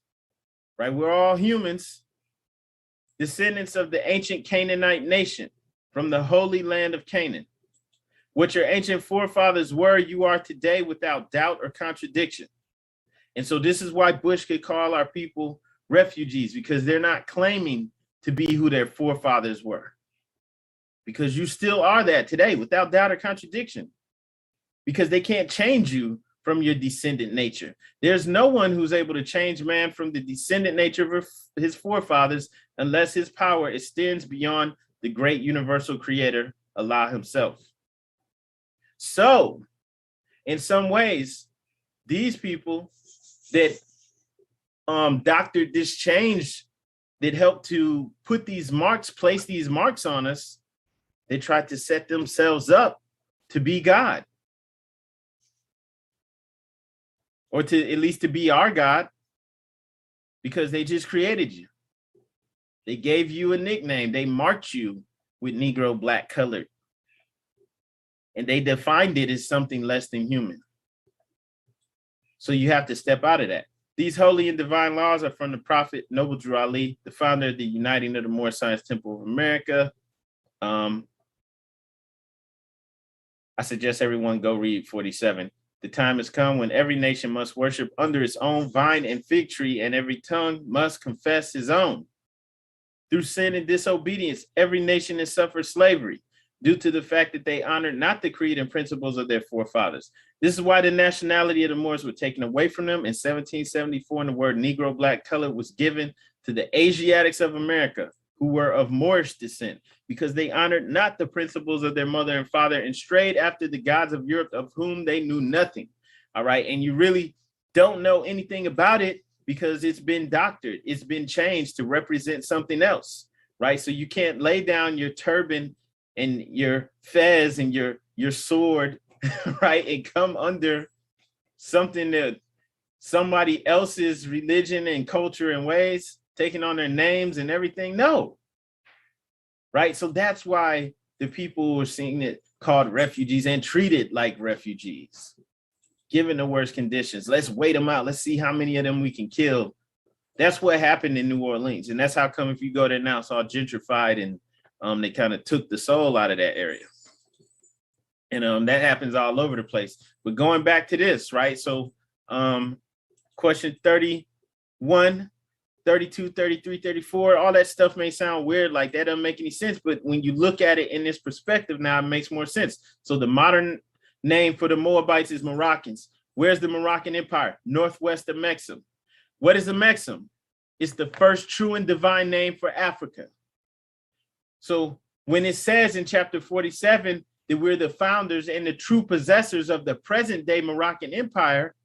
right? We're all humans, descendants of the ancient Canaanite nation from the holy land of Canaan. What your ancient forefathers were, you are today without doubt or contradiction. And so this is why Bush could call our people refugees, because they're not claiming to be who their forefathers were. Because you still are that today without doubt or contradiction. Because they can't change you from your descendant nature. There's no one who's able to change man from the descendant nature of his forefathers unless his power extends beyond the great universal creator, Allah himself. So, in some ways, these people that doctored this change, that helped to put these marks, place these marks on us, they tried to set themselves up to be God. Or to at least to be our God, because they just created you. They gave you a nickname. They marked you with Negro, black, colored. And they defined it as something less than human. So you have to step out of that. These holy and divine laws are from the prophet Noble Drew Ali, the founder of the Uniting of the Moorish Science Temple of America. I suggest everyone go read 47. The time has come when every nation must worship under its own vine and fig tree, and every tongue must confess his own. Through sin and disobedience, every nation has suffered slavery due to the fact that they honored not the creed and principles of their forefathers. This is why the nationality of the Moors were taken away from them in 1774, and the word Negro, black, colored was given to the Asiatics of America, who were of Moorish descent, because they honored not the principles of their mother and father and strayed after the gods of Europe, of whom they knew nothing. All right. And you really don't know anything about it because it's been doctored. It's been changed to represent something else. Right. So you can't lay down your turban and your fez and your sword, right, and come under something that somebody else's religion and culture and ways, taking on their names and everything. No. Right. So that's why the people were seeing it called refugees and treated like refugees, given the worst conditions. Let's wait them out. Let's see how many of them we can kill. That's what happened in New Orleans. And that's how come if you go there now, it's all gentrified and they kind of took the soul out of that area. And that happens all over the place. But going back to this, right? So question 31, 32, 33, 34, all that stuff may sound weird, like that doesn't make any sense. But when you look at it in this perspective now, it makes more sense. So the modern name for the Moabites is Moroccans. Where's the Moroccan Empire? Northwest Amexem. What is Amexem? It's the first true and divine name for Africa. So when it says in chapter 47 that we're the founders and the true possessors of the present day Moroccan Empire,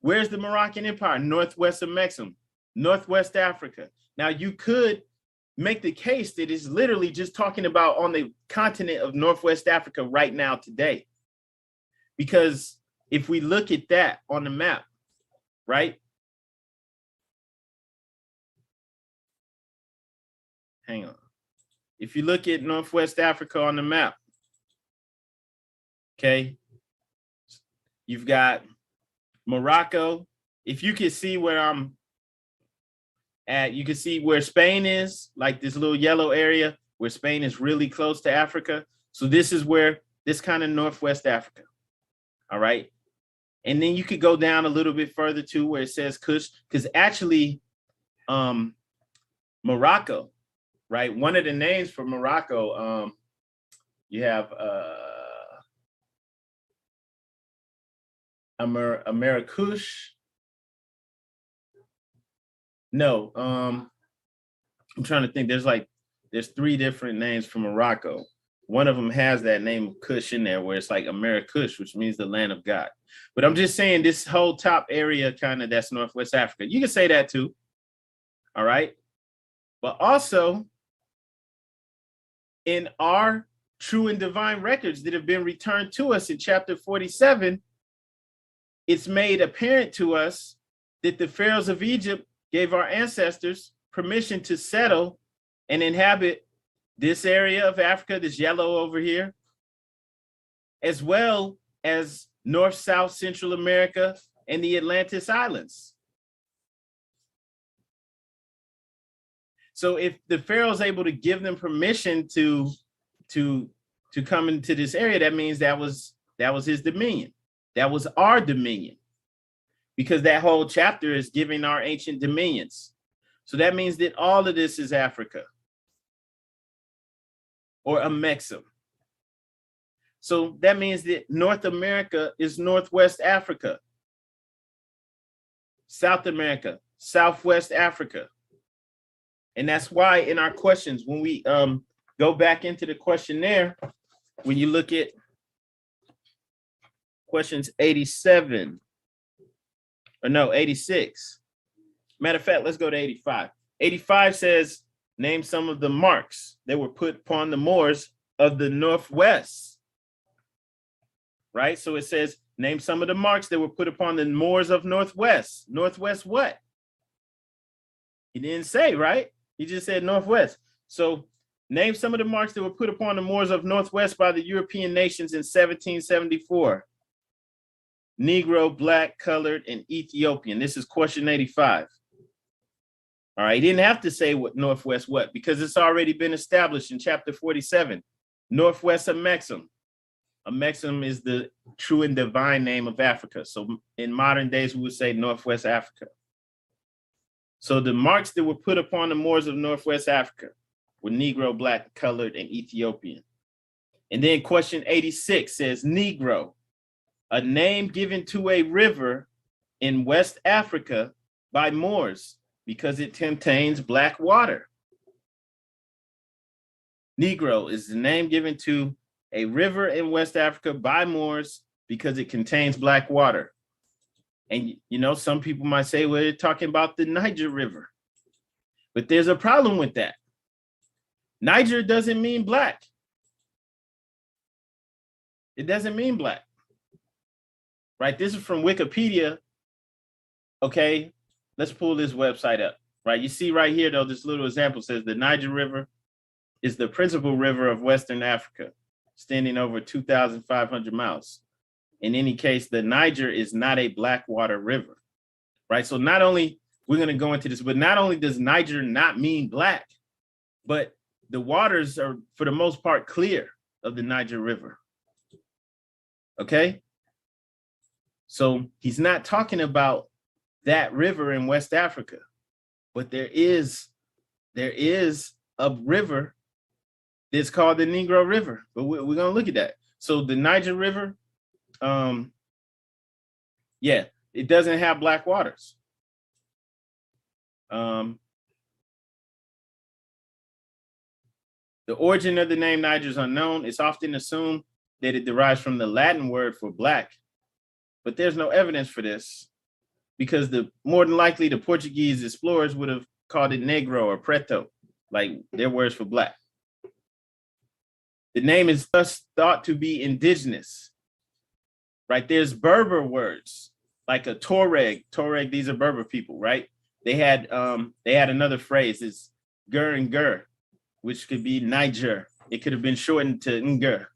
where's the Moroccan Empire? Northwest Amexem, Northwest Africa. Now you could make the case that it's literally just talking about on the continent of Northwest Africa right now today. Because if we look at that on the map, right? Hang on. If you look at Northwest Africa on the map, okay, you've got Morocco. If you can see where I'm at, you can see where Spain is, like this little yellow area where Spain is really close to Africa. So this is where this kind of Northwest Africa. All right. And then you could go down a little bit further too, where it says Kush, because actually Morocco, right? One of the names for Morocco, you have Amerikush. No, I'm trying to think. There's three different names for Morocco. One of them has that name of Kush in there, where it's like Amerikush, which means the land of God. But I'm just saying this whole top area, kind of, that's Northwest Africa. You can say that too. All right. But also in our true and divine records that have been returned to us in chapter 47, it's made apparent to us that the pharaohs of Egypt gave our ancestors permission to settle and inhabit this area of Africa, this yellow over here, as well as North, South, Central America, and the Atlantis Islands. So if the pharaoh's able to give them permission to come into this area, that means that was his dominion. That was our dominion, because that whole chapter is giving our ancient dominions. So that means that all of this is Africa, or Amexem. So that means that North America is Northwest Africa, South America, Southwest Africa. And that's why in our questions, when we go back into the questionnaire, when you look at questions 87, or no, 86. Matter of fact, let's go to 85. 85 says, name some of the marks that were put upon the Moors of the Northwest. Right? So it says, name some of the marks that were put upon the Moors of Northwest. Northwest what? He didn't say, right? He just said Northwest. So name some of the marks that were put upon the Moors of Northwest by the European nations in 1774. Negro, black, colored, and Ethiopian. This is question 85. All right, he didn't have to say what Northwest what, because it's already been established in chapter 47. Northwest Amexem. Amexem is the true and divine name of Africa. So in modern days, we would say Northwest Africa. So the marks that were put upon the Moors of Northwest Africa were Negro, black, colored, and Ethiopian. And then question 86 says Negro, a name given to a river in West Africa by Moors because it contains black water. Negro is the name given to a river in West Africa by Moors because it contains black water. And, you know, some people might say, well, they're talking about the Niger River. But there's a problem with that. Niger doesn't mean black. It doesn't mean black. Right? This is from Wikipedia. Okay, let's pull this website up. Right? You see right here, though, this little example says the Niger River is the principal river of Western Africa, extending over 2,500 miles. In any case, the Niger is not a black water river, right? So not only, we're going to go into this, but not only does Niger not mean black, but the waters are, for the most part, clear of the Niger River. Okay? So he's not talking about that river in West Africa, but there is a river that's called the Negro River, but we're going to look at that. So the Niger River, yeah, it doesn't have black waters. The origin of the name Niger is unknown. It's often assumed that it derives from the Latin word for black, but there's no evidence for this because more than likely the Portuguese explorers would have called it negro or preto, like their words for black. The name is thus thought to be indigenous right? There's Berber words like a Tuareg. Tuareg, these are Berber people, right? They had another phrase, it's gur and gur, which could be Niger. It could have been shortened to Ngur,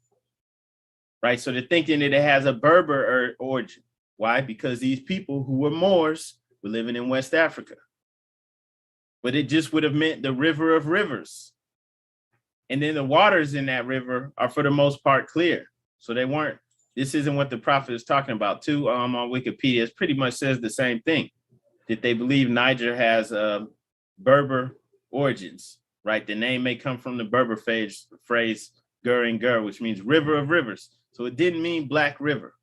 right? So they're thinking that it has a Berber origin. Why? Because these people who were Moors were living in West Africa. But it just would have meant the river of rivers. And then the waters in that river are for the most part clear. So they weren't, this isn't what the prophet is talking about too. On Wikipedia, it pretty much says the same thing, that they believe Niger has Berber origins, right? The name may come from the Berber phrase Gur and Gur, which means river of rivers. So it didn't mean Black River.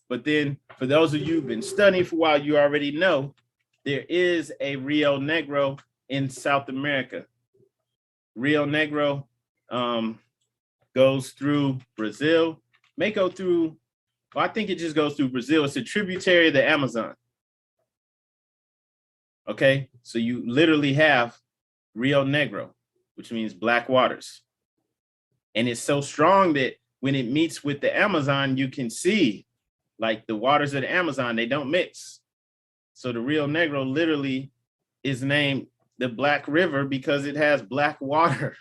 But then for those of you who've been studying for a while, you already know there is a Rio Negro in South America. Rio Negro goes through Brazil, may go through, well, I think it just goes through Brazil. It's a tributary of the Amazon. Okay, so you literally have Rio Negro, which means black waters. And it's so strong that when it meets with the Amazon, you can see like the waters of the Amazon, they don't mix. So the Rio Negro literally is named the Black River because it has black water.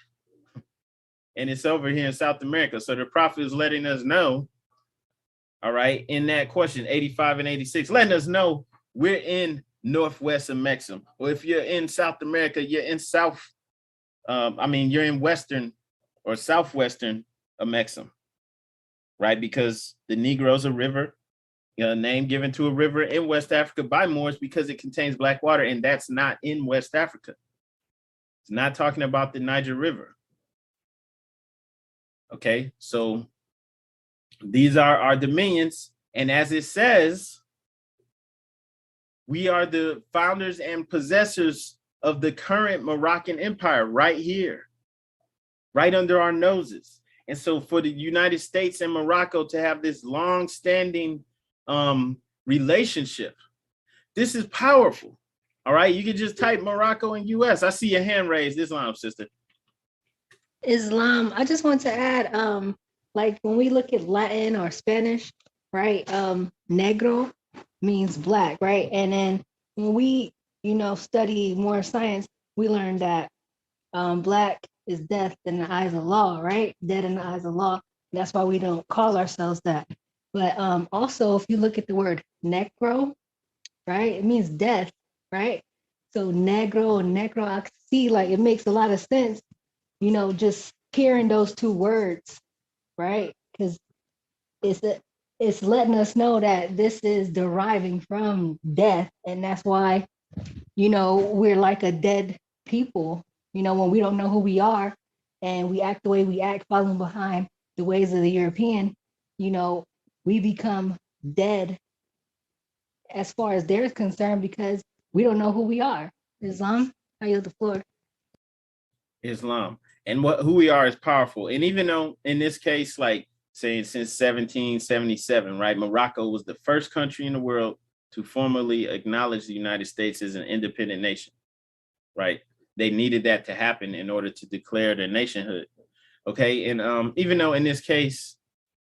And it's over here in South America. So the prophet is letting us know, all right, in that question, 85 and 86, letting us know we're in Northwest Amexem. Or if you're in South America, you're in you're in Western or Southwestern Amexem, right? Because the Negro is a river, a name given to a river in West Africa by Moors because it contains black water, and that's not in West Africa. It's not talking about the Niger River. Okay, so these are our dominions, and as it says, we are the founders and possessors of the current Moroccan Empire right here, right under our noses. And so for the United States and Morocco to have this long-standing relationship, this is powerful. All right, you can just type Morocco and US. I see your hand raised. Islam, sister. Islam. I just want to add, like when we look at Latin or Spanish, right? Negro means black, right? And then when we, study more science, we learn that black is death in the eyes of law, right? Dead in the eyes of law. That's why we don't call ourselves that. But also, if you look at the word necro, right, it means death, right? So negro and necro, I see like it makes a lot of sense, just hearing those two words, right? Because it's letting us know that this is deriving from death, and that's why, we're like a dead people. When we don't know who we are, and we act the way we act, following behind the ways of the European, we become dead as far as they're concerned because we don't know who we are. Islam, I yield the floor. Islam. And who we are is powerful. And even though in this case, like saying since 1777, right, Morocco was the first country in the world to formally acknowledge the United States as an independent nation, right? They needed that to happen in order to declare their nationhood. Okay, and even though in this case,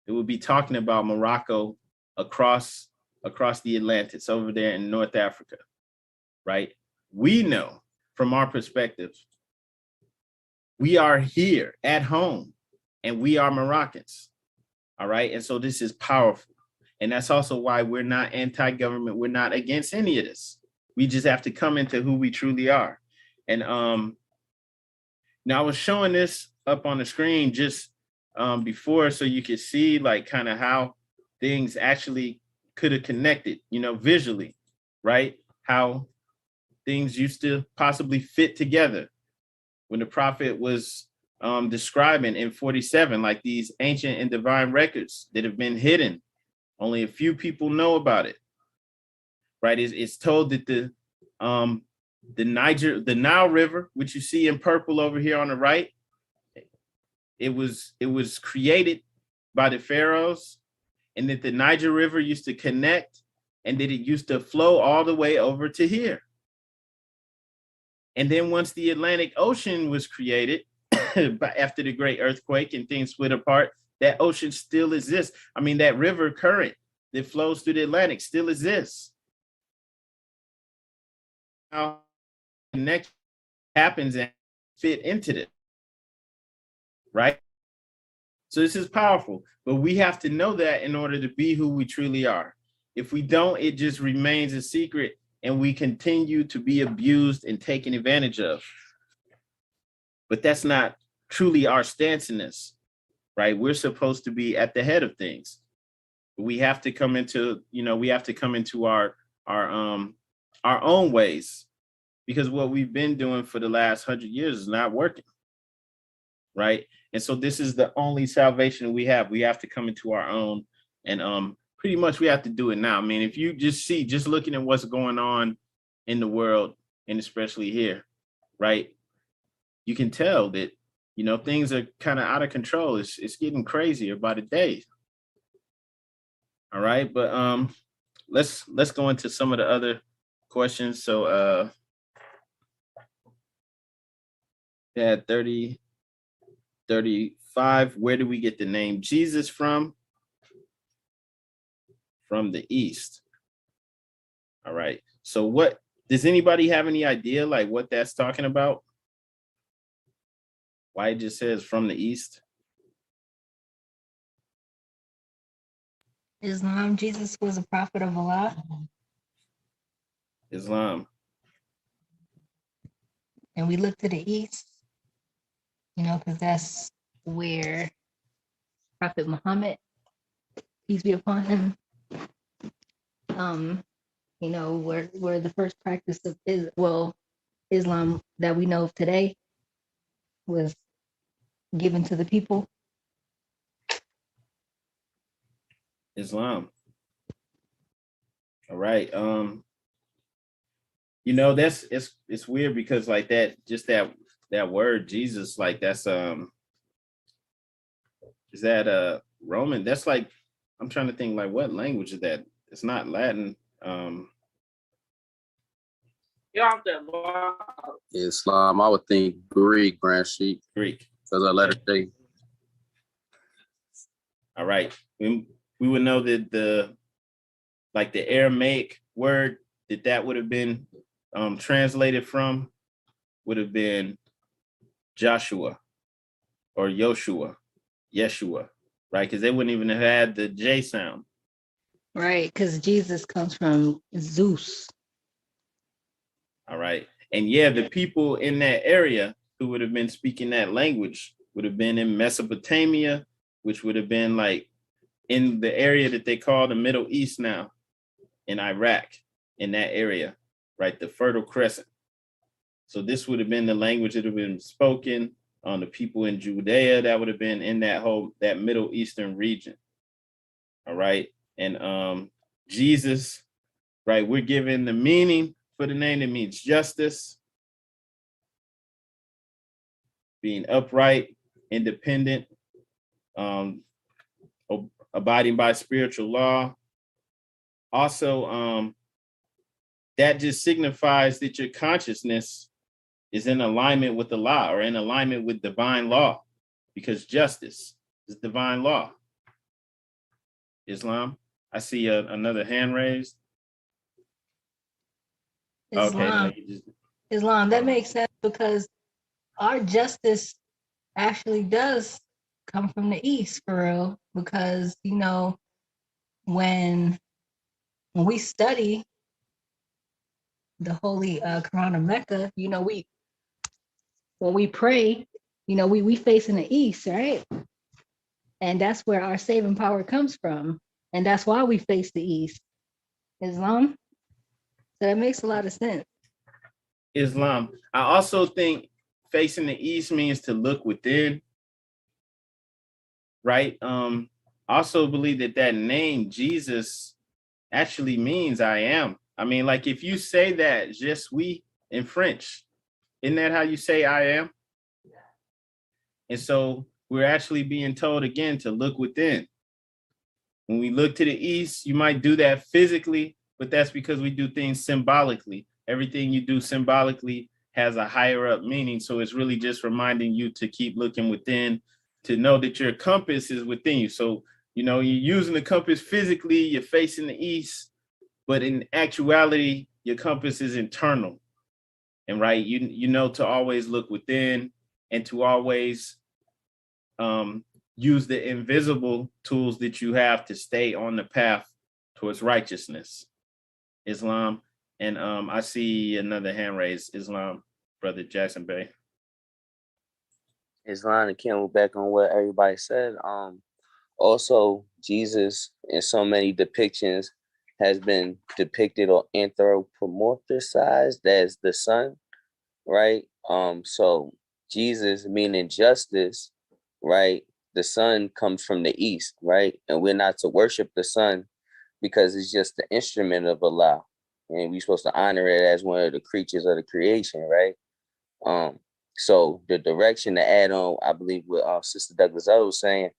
it would be talking about Morocco across the Atlantic, over there in North Africa, right? We know from our perspective, we are here at home and we are Moroccans, all right? And so this is powerful. And that's also why we're not anti-government. We're not against any of this. We just have to come into who we truly are. And now I was showing this up on the screen just before so you could see like kind of how things actually could have connected, visually, right? How things used to possibly fit together when the prophet was describing in 47, like these ancient and divine records that have been hidden. Only a few people know about it, right? It's told that the Nile River, which you see in purple over here on the right, it was created by the pharaohs, and that the Niger River used to connect, and that it used to flow all the way over to here. And then once the Atlantic Ocean was created, after the great earthquake and things split apart, that ocean still exists. I mean, that river current that flows through the Atlantic still exists. How connection happens and fit into this, right? So this is powerful, but we have to know that in order to be who we truly are. If we don't, it just remains a secret and we continue to be abused and taken advantage of. But that's not truly our stance in this, right? We're supposed to be at the head of things. We have to come into, we have to come into our own ways, because what we've been doing for the last 100 years is not working, right? And so this is the only salvation we have. We have to come into our own, and pretty much we have to do it now. I mean, if you just looking at what's going on in the world, and especially here, right? You can tell that, things are kind of out of control. It's getting crazier by the day. All right, but let's go into some of the other questions. So yeah, 30, 35. Where do we get the name Jesus from? From the East. All right. So what does anybody have any idea like what that's talking about? Why it just says from the East? Islam, Jesus was a prophet of Allah. Islam. And we look to the East, because that's where Prophet Muhammad, peace be upon him, where the first practice of Islam that we know of today was given to the people. Islam. All right. That's it's weird because like that word Jesus, like that's is that Roman? That's like, I'm trying to think like what language is that? It's not Latin. Islam, I would think Greek, Grand Sheik. Greek. Because I let it say. All right. We would know that the Aramaic word that would have been translated from would have been Joshua or Yeshua, right? Because they wouldn't even have had the J sound. Right, because Jesus comes from Zeus. All right. And yeah, the people in that area who would have been speaking that language would have been in Mesopotamia, which would have been like in the area that they call the Middle East now, in Iraq, in that area, right? The Fertile Crescent. So this would have been the language that would have been spoken on the people in Judea that would have been in that Middle Eastern region. All right. And Jesus, right, we're given the meaning for the name that means justice, being upright, independent, abiding by spiritual law. Also, that just signifies that your consciousness is in alignment with the law or in alignment with divine law, because justice is divine law. Islam. I see another hand raised. Islam. Okay. Islam, that makes sense because our justice actually does come from the East for real, because when we study the Holy Koran of Mecca, when we pray, we face in the East, right? And that's where our saving power comes from. And that's why we face the East. Islam. So that makes a lot of sense. Islam. I also think facing the East means to look within, right? I also believe that name Jesus actually means I am. I mean, like if you say that je suis in French, isn't that how you say I am? And so we're actually being told again to look within. When we look to the East, you might do that physically, but that's because we do things symbolically. Everything you do symbolically has a higher up meaning. So it's really just reminding you to keep looking within, to know that your compass is within you. So You know, you're using the compass physically, you're facing the east, but in actuality, your compass is internal. And right, you know to always look within and to always use the invisible tools that you have to stay on the path towards righteousness. Islam. And I see another hand raised. Islam, Brother Jackson Bay. Islam and Campbell back on what everybody said. Also, Jesus in so many depictions has been depicted or anthropomorphized as the sun, right? So Jesus meaning justice, right? The sun comes from the east, right? And we're not to worship the sun because it's just the instrument of Allah. And we're supposed to honor it as one of the creatures of the creation, right? So the direction to add on, I believe what Sister Douglas O was saying,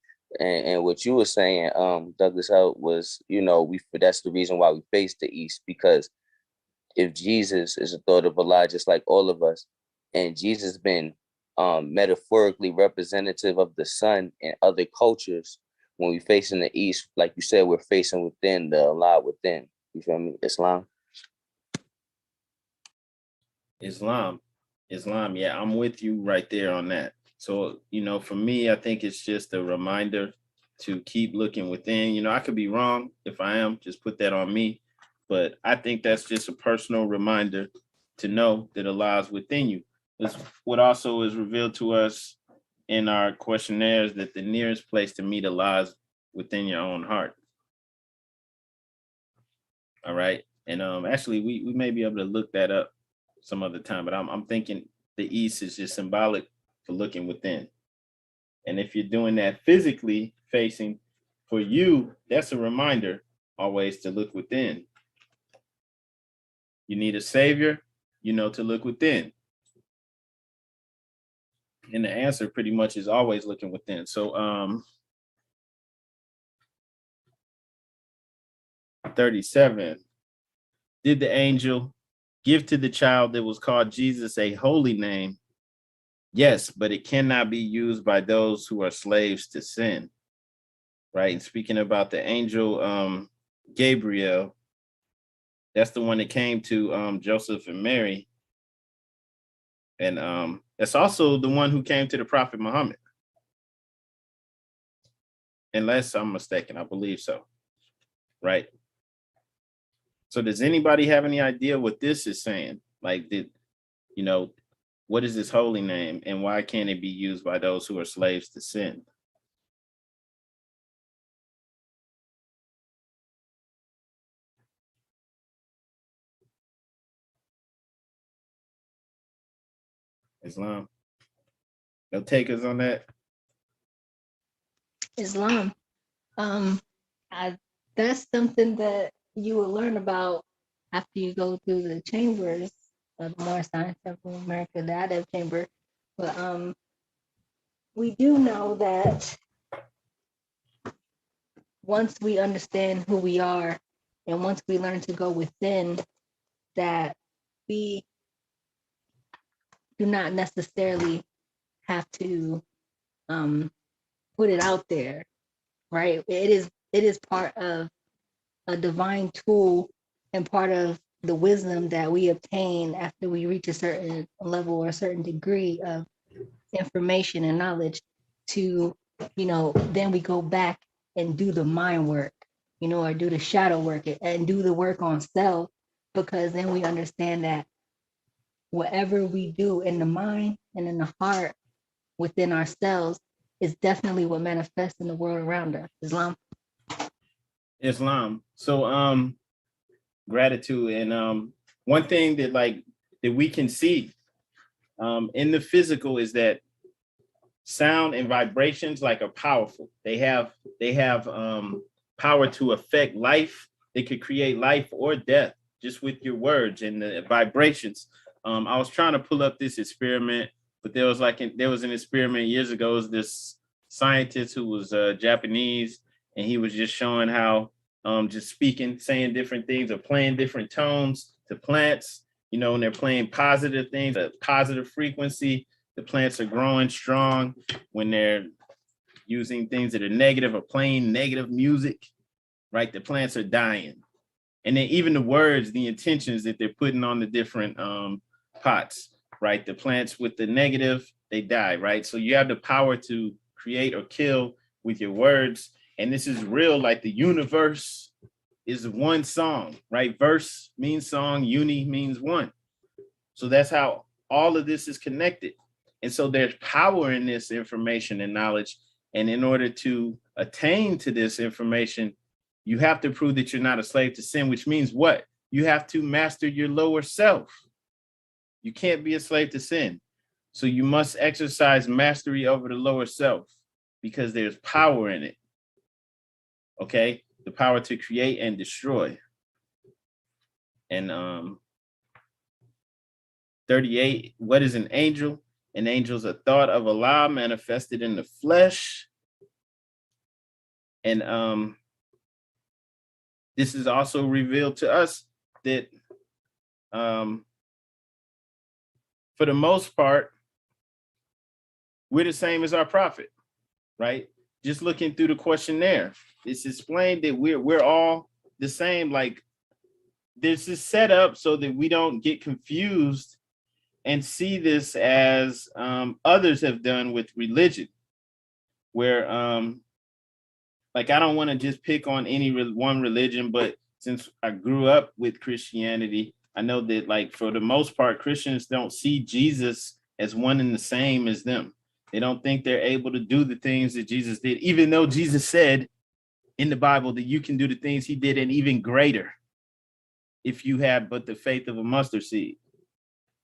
and what you were saying, Douglas O, was, you know, that's the reason why we face the east, because if Jesus is a thought of Allah just like all of us, and Jesus been metaphorically representative of the sun in other cultures, when we facing the east, like you said, we're facing within the Allah within. You feel me? Islam. Islam, yeah, I'm with you right there on that. So, you know, for me, I think it's just a reminder to keep looking within. You know, I could be wrong. If I am, just put that on me. But I think that's just a personal reminder to know that Allah is within you. It's what also is revealed to us in our questionnaires, that the nearest place to meet Allah is within your own heart. All right. And actually, we may be able to look that up some other time, but I'm thinking the east is just symbolic for looking within. And if you're doing that physically facing, for you, that's a reminder always to look within. You need a savior, you know, to look within. And the answer pretty much is always looking within. So 37, did the angel give to the child that was called Jesus a holy name? Yes, but it cannot be used by those who are slaves to sin. Right. And speaking about the angel Gabriel, that's the one that came to Joseph and Mary. And that's also the one who came to the Prophet Muhammad. Unless I'm mistaken, I believe so. Right. So does anybody have any idea what this is saying? Like, you know, what is this holy name and why can't it be used by those who are slaves to sin? Islam. No takers on that? Islam. That's something that you will learn about after you go through the chambers of the Moorish American of America, the Adab chamber. But we do know that once we understand who we are, and once we learn to go within, that we do not necessarily have to put it out there, right? It is part of a divine tool and part of the wisdom that we obtain after we reach a certain level or a certain degree of information and knowledge to, you know, then we go back and do the mind work, you know, or do the shadow work and do the work on self, because then we understand that whatever we do in the mind and in the heart within ourselves is definitely what manifests in the world around us. Islam. So gratitude. And one thing that we can see in the physical is that sound and vibrations are powerful. They have power to affect life. They could create life or death just with your words and the vibrations. I was trying to pull up this experiment, but there was an experiment years ago. It was this scientist who was Japanese, and he was just showing how just speaking, saying different things or playing different tones to plants, you know, and they're playing positive things, a positive frequency. The plants are growing strong. When they're using things that are negative or playing negative music, right? The plants are dying. And then even the words, the intentions that they're putting on the different pots, right? The plants with the negative, they die, right? So you have the power to create or kill with your words. And this is real, like the universe is one song, right? Verse means song, uni means one. So that's how all of this is connected. And so there's power in this information and knowledge. And in order to attain to this information, you have to prove that you're not a slave to sin, which means what? You have to master your lower self. You can't be a slave to sin. So you must exercise mastery over the lower self because there's power in it. Okay? The power to create and destroy. And 38, what is an angel? An angel is a thought of Allah manifested in the flesh. And this is also revealed to us that for the most part, we're the same as our prophet, right? Just looking through the questionnaire, it's explained that we're all the same. Like this is set up so that we don't get confused and see this as others have done with religion, where like I don't want to just pick on any one religion, but since I grew up with Christianity, I know that like for the most part, Christians don't see Jesus as one and the same as them. They don't think they're able to do the things that Jesus did, even though Jesus said in the Bible that you can do the things he did and even greater if you have but the faith of a mustard seed,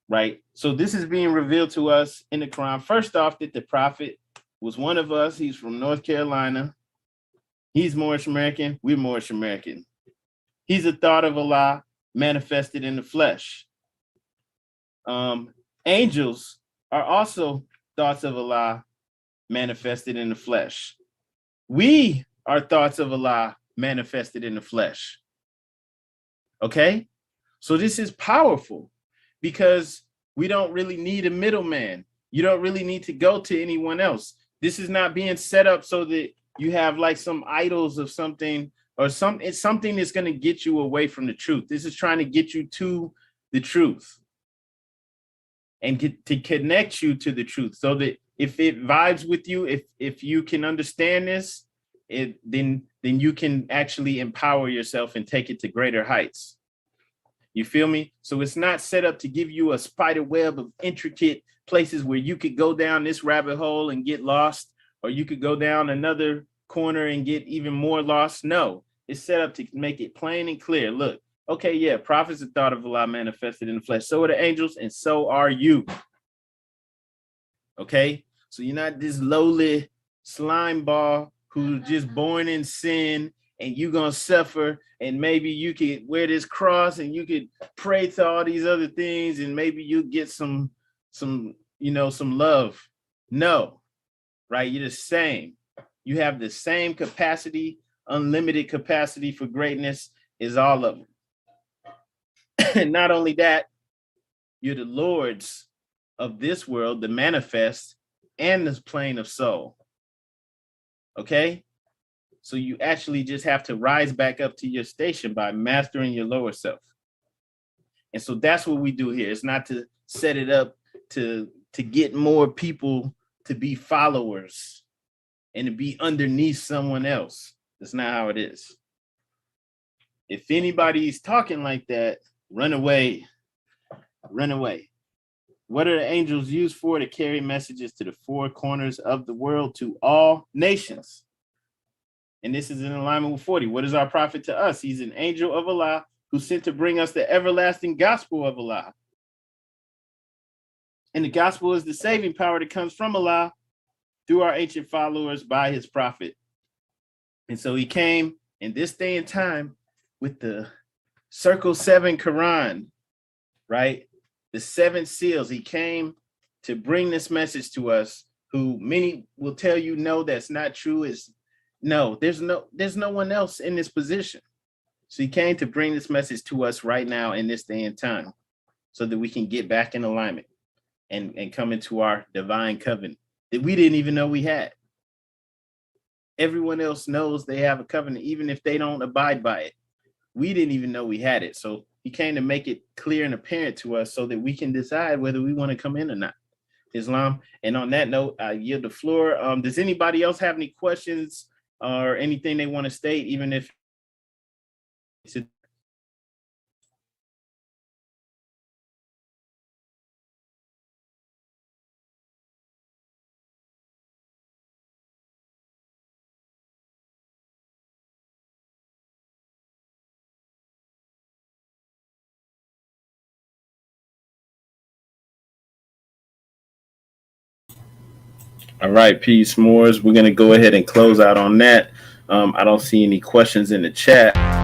right? So this is being revealed to us in the Quran. First off, that the prophet was one of us. He's from North Carolina. He's Moorish American. We're Moorish American. He's a thought of Allah manifested in the flesh. Angels are also thoughts of Allah manifested in the flesh. We are thoughts of Allah manifested in the flesh. Okay? So this is powerful because we don't really need a middleman. You don't really need to go to anyone else. This is not being set up so that you have like some idols of something or it's something that's going to get you away from the truth. This is trying to get you to the truth and get to connect you to the truth so that if it vibes with you, if you can understand this, then you can actually empower yourself and take it to greater heights. You feel me? So it's not set up to give you a spider web of intricate places where you could go down this rabbit hole and get lost, or you could go down another corner and get even more lost. No, it's set up to make it plain and clear. Look, okay, yeah, prophets are thought of Allah manifested in the flesh. So are the angels, and so are you. Okay? So you're not this lowly slime ball who's just born in sin and you're going to suffer, and maybe you could wear this cross and you could pray to all these other things and maybe you get some love. No, right? You're the same. You have the same capacity, unlimited capacity for greatness as all of them. And not only that, you're the lords of this world, the manifest, and this plane of soul. Okay? So you actually just have to rise back up to your station by mastering your lower self. And so that's what we do here. It's not to set it up to get more people to be followers and to be underneath someone else. That's not how it is. If anybody's talking like that, run away. Run away. What are the angels used for? To carry messages to the four corners of the world to all nations. And this is in alignment with 40. What is our prophet to us? He's an angel of Allah who's sent to bring us the everlasting gospel of Allah. And the gospel is the saving power that comes from Allah through our ancient followers by his prophet. And so he came in this day and time with the Circle 7 Quran, right? The 7 seals. He came to bring this message to us, who many will tell you, no, that's not true. There's no one else in this position. So he came to bring this message to us right now in this day and time so that we can get back in alignment and come into our divine covenant that we didn't even know we had. everyone else knows they have a covenant, even if they don't abide by it. We didn't even know we had it. So he came to make it clear and apparent to us so that we can decide whether we want to come in or not. Islam. And on that note, I yield the floor. Does anybody else have any questions or anything they want to state, even if it's all right, peace, Moors. We're going to go ahead and close out on that. I don't see any questions in the chat.